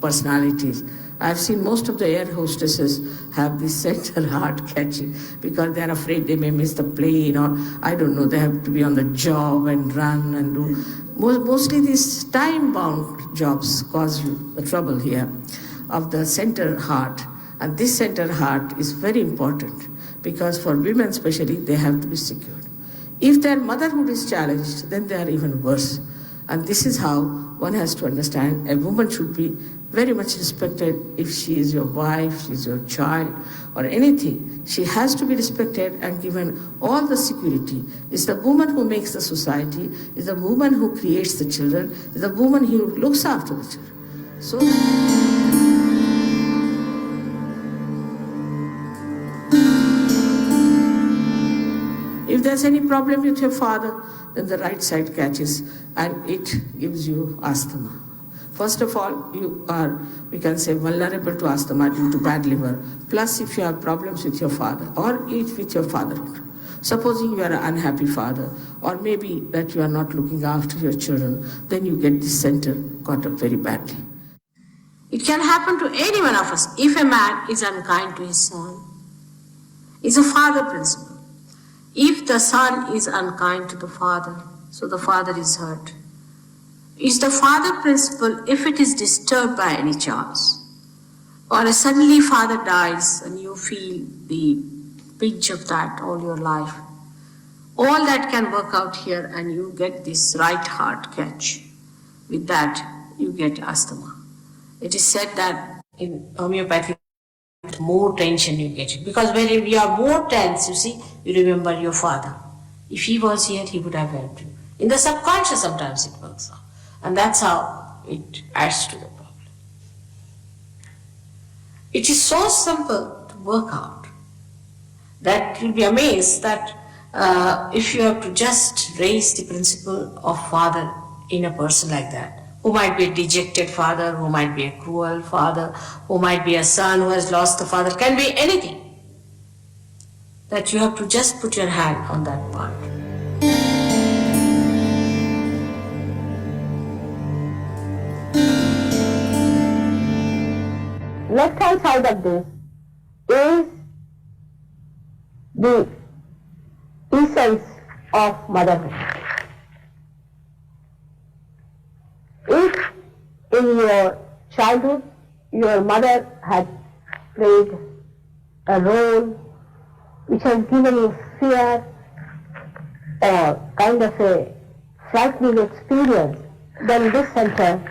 personalities. I've seen most of the air hostesses have this center heart catching because they're afraid they may miss the plane, or I don't know, they have to be on the job and run and do. Mostly these time-bound jobs cause you the trouble here of the center heart. And this center heart is very important because for women especially, they have to be secured. If their motherhood is challenged, then they are even worse. And this is how one has to understand a woman should be very much respected. If she is your wife, she is your child, or anything, she has to be respected and given all the security. It's the woman who makes the society, it's the woman who creates the children, it's the woman who looks after the children. So if there's any problem with your father, then the right side catches and it gives you asthma. First of all, you are, we can say, vulnerable to asthma due to bad liver. Plus, if you have problems with your father or with your fatherhood. Supposing you are an unhappy father, or maybe that you are not looking after your children, then you get this center caught up very badly. It can happen to any one of us if a man is unkind to his son. It's a father principle. If the son is unkind to the father, so the father is hurt. It's the father principle if it is disturbed by any chance, or suddenly father dies and you feel the pinch of that all your life. All that can work out here and you get this right heart catch. With that, you get asthma. It is said that in homeopathy, more tension you get. Because when you are more tense, you see, you remember your father. If he was here, he would have helped you. In the subconscious, sometimes it works out. And that's how it adds to the problem. It is so simple to work out that you'll be amazed that if you have to just raise the principle of father in a person like that, who might be a dejected father, who might be a cruel father, who might be a son who has lost the father, can be anything. that you have to just put your hand on that part. Left hand side of this is the essence of motherhood. If in your childhood your mother had played a role which has given you fear or kind of a frightening experience, then this center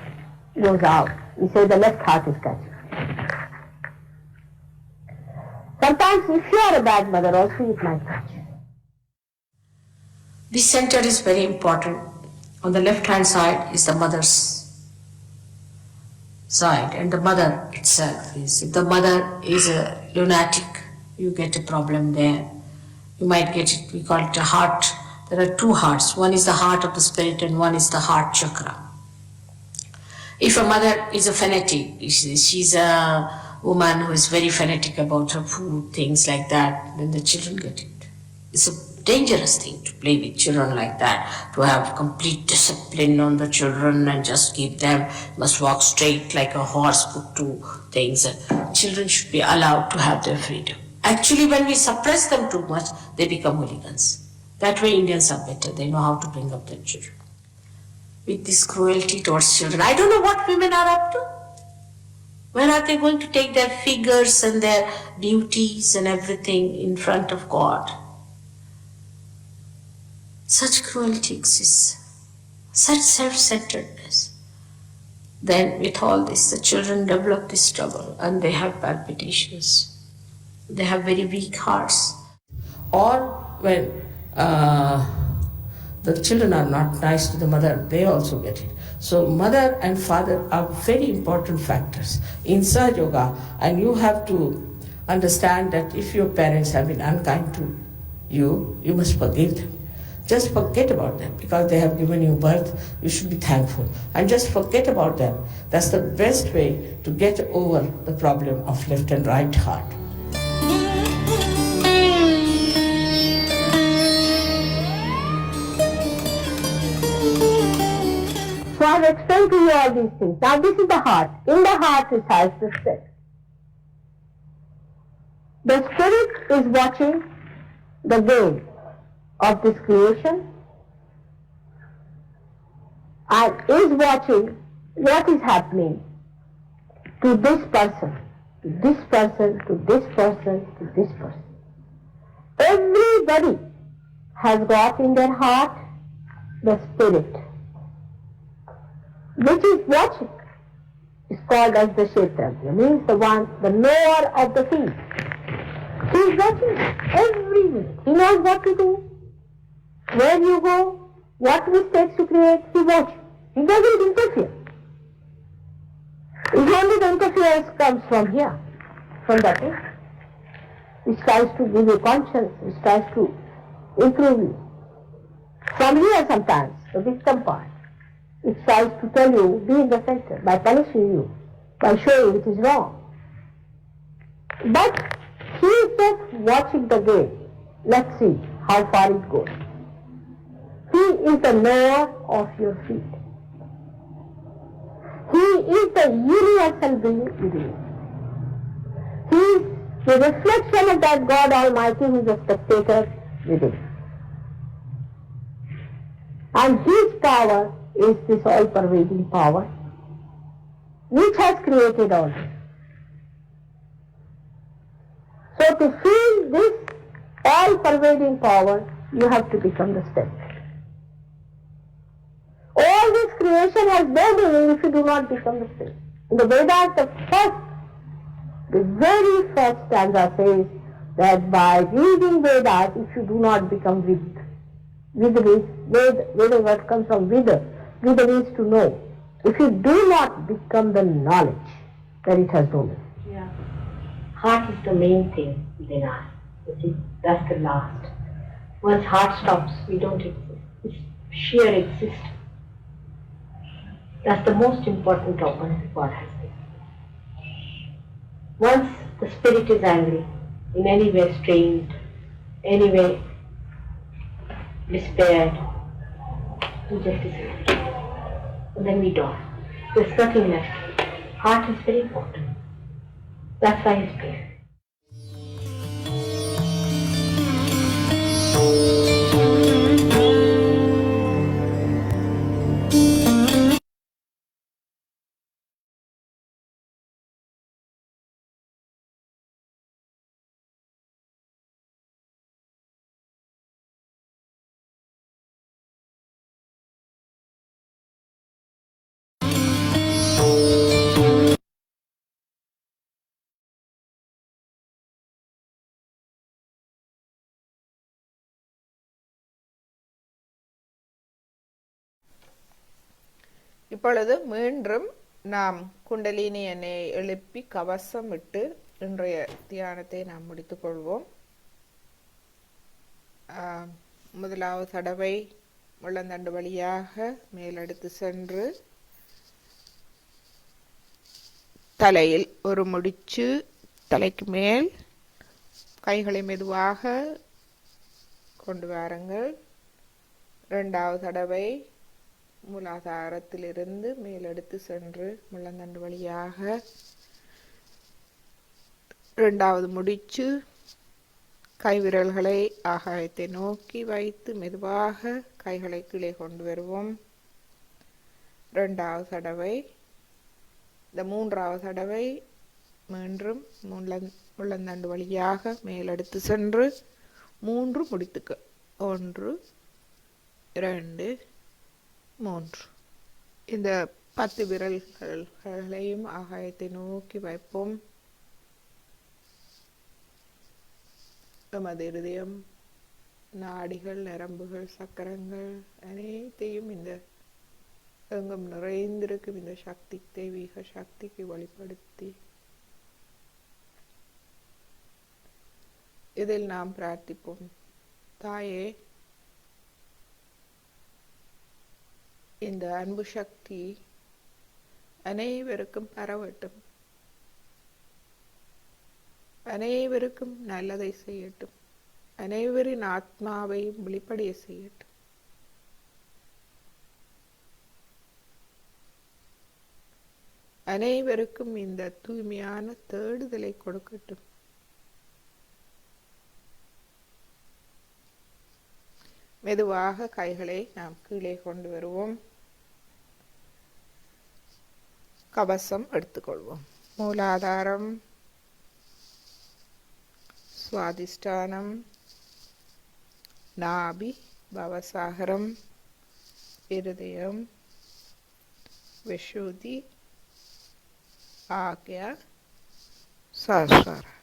goes out. We say the left heart is catching. Sometimes if you are a bad mother also it might catch. This center is very important. On the left hand side is the mother's side, and the mother itself is. If the mother is a lunatic, you get a problem there. You might get it, we call it a heart. There are two hearts. One is the heart of the spirit and one is the heart chakra. If a mother is a fanatic, she's a woman who is very fanatic about her food, things like that, then the children get it. It's a dangerous thing to play with children like that, to have complete discipline on the children and just keep them, must walk straight like a horse put to things. Children should be allowed to have their freedom. Actually, when we suppress them too much, they become hooligans. That way Indians are better. They know how to bring up their children. With this cruelty towards children, I don't know what women are up to. Where are they going to take their figures and their beauties and everything in front of God? Such cruelty exists, such self-centeredness. Then with all this, the children develop this trouble and they have palpitations. They have very weak hearts. Or when the children are not nice to the mother, they also get it. So mother and father are very important factors in Sahaja Yoga, and you have to understand that if your parents have been unkind to you, you must forgive them. Just forget about them because they have given you birth. You should be thankful and just forget about them. That's the best way to get over the problem of left and right heart. So I have explained to you all these things. Now this is the heart. In the heart resides the spirit. The spirit is watching the game of this creation and is watching what is happening to this person, to this person, to this person, to this person. Everybody has got in their heart the spirit which is watching. Is called as the Kshetrajna, means the one, the knower of the field. He is watching every minute. He knows what to do, where you go, what mistakes to create. He watches. He doesn't interfere. If only the interference comes from here, from that way, which tries to give you conscience, which tries to improve you. From here sometimes, the victim part, it tries to tell you, be in the center, by punishing you, by showing it is wrong. But he is just watching the game. Let's see how far it goes. He is the knower of your feet. He is the universal being within you. He is the reflection of that God Almighty who is a spectator within. And his power is this all-pervading power which has created all this. So to feel this all-pervading power, you have to become the step. All this creation has no meaning if you do not become the step. In the Vedas, the very first stanza says that by reading Vedas, if you do not become Vid, Veda word comes from Vida. Vida means to know. If you do not become the knowledge, then it has no meaning. Yeah. Heart is the main thing within us. You see, that's the last. Once heart stops, we don't exist. It's sheer existence. That's the most important organ God has given. Once the spirit is angry, in any way strained, anyway despaired, we just disappear. And then we die. There's nothing left. Heart is very important. That's why he's prayer. இப்பொழுது மீண்டும் நாம் குண்டலினி எண்ணெயை எழுப்பி கவசம் விட்டு இன்றைய தியானத்தை நாம் முடித்துக் கொள்வோம். முதலாவது தடவை முள்ளந்தண்டு வழியாக மேலெடுத்து சென்று தலையில் ஒரு முடிச்சு, தலைக்கு மேல் கைகளை மெதுவாக கொண்டு வாருங்கள். இரண்டாவது தடவை மூலாதாரத்திலிருந்து மேலெடுத்து சென்று முள்ளந்தண்டு வழியாக இரண்டாவது முடிச்சு, கைவிரல்களை ஆகாயத்தை நோக்கி வைத்து மெதுவாக கைகளை கீழே கொண்டு வருவோம். இரண்டாவது தடவை. இந்த மூன்றாவது தடவை மீண்டும் முள்ளந்தண்டு வழியாக மேலெடுத்து சென்று 3 முடித்துக்கள். 1 2 3. இந்த 10 விரல்களையும் ஆகாயத்தை நோக்கி வைப்போம். நமது இருதயம், நாடிகள், நரம்புகள், சக்கரங்கள் அனைத்தையும் இந்த எங்கும் நிறைந்திருக்கும் இந்த சக்தி, தெய்வீக சக்திக்கு வெளிப்படுத்தி இதில் நாம் பிரார்த்திப்போம். தாயே, இந்த அன்பு சக்தி அனைவருக்கும் பரவட்டும், அனைவருக்கும் நல்லதை செய்யட்டும், அனைவரின் ஆத்மாவையும் வெளிப்படைய செய்யட்டும். அனைவருக்கும் இந்த தூய்மையான தேடுதலை கொடுக்கட்டும். மெதுவாக கைகளை நாம் கீழே கொண்டு வருவோம். கவசம் எடுத்துக்கொள்வோம். மூலாதாரம், சுவாதிஷ்டானம், நாபி, பவசாகரம், இருதயம், விஷுதி, ஆக்யா, சஹஸ்ராரம்.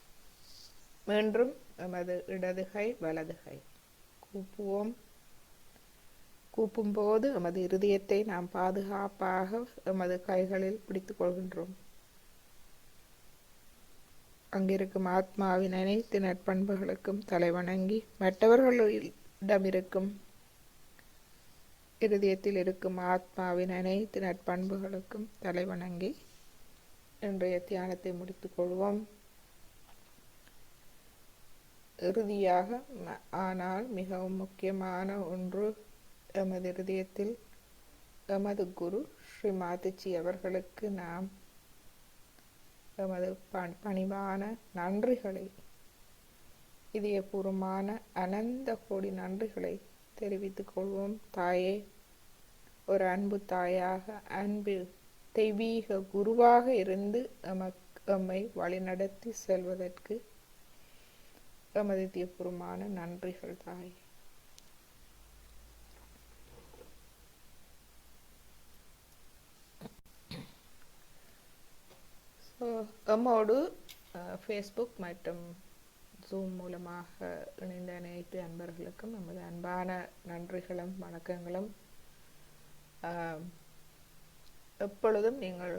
மீண்டும் எமது இடது கை வலது கை கூப்புவோம். கூப்பும்போது எமது இருதயத்தை நாம் பாதுகாப்பாக எமது கைகளில் பிடித்துக் கொள்கின்றோம். அங்கிருக்கும் ஆத்மாவின் அனைத்து நற்பண்புகளுக்கும் தலைவணங்கி, மற்றவர்களிடமிருக்கும் இருதயத்தில் இருக்கும் ஆத்மாவின் அனைத்து நற்பண்புகளுக்கும் தலைவணங்கி இன்றைய தியானத்தை முடித்துக் கொள்வோம். இறுதியாக, ஆனால் மிகவும் முக்கியமான ஒன்று, எமது இருதயத்தில் எமது குரு ஸ்ரீ மாதாஜி அவர்களுக்கு நாம் எமது பணிவான நன்றிகளை, இதயபூர்வமான அனந்த கோடி நன்றிகளை தெரிவித்துக் கொள்வோம். தாயே, ஒரு அன்பு தாயாக, அன்பு தெய்வீக குருவாக இருந்து எம்மை வழிநடத்தி செல்வதற்கு எமது இதயபூர்வமான நன்றிகள் தாயே. எம்மோடு ஃபேஸ்புக் மற்றும் ஜூம் மூலமாக இணைந்த அனைத்து அன்பர்களுக்கும் நமது அன்பான நன்றிகளும் வணக்கங்களும். எப்பொழுதும் நீங்கள்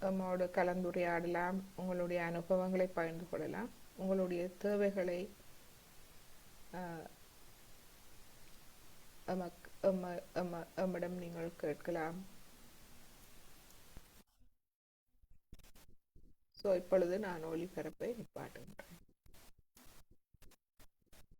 எம்மோடு கலந்துரையாடலாம், உங்களுடைய அனுபவங்களை பகிர்ந்து கொள்ளலாம், உங்களுடைய தேவைகளை எம்மிடம் நீங்கள் கேட்கலாம். இப்பொழுது நான் ஒளிபரப்பை நிப்பாட்டுகின்றேன்.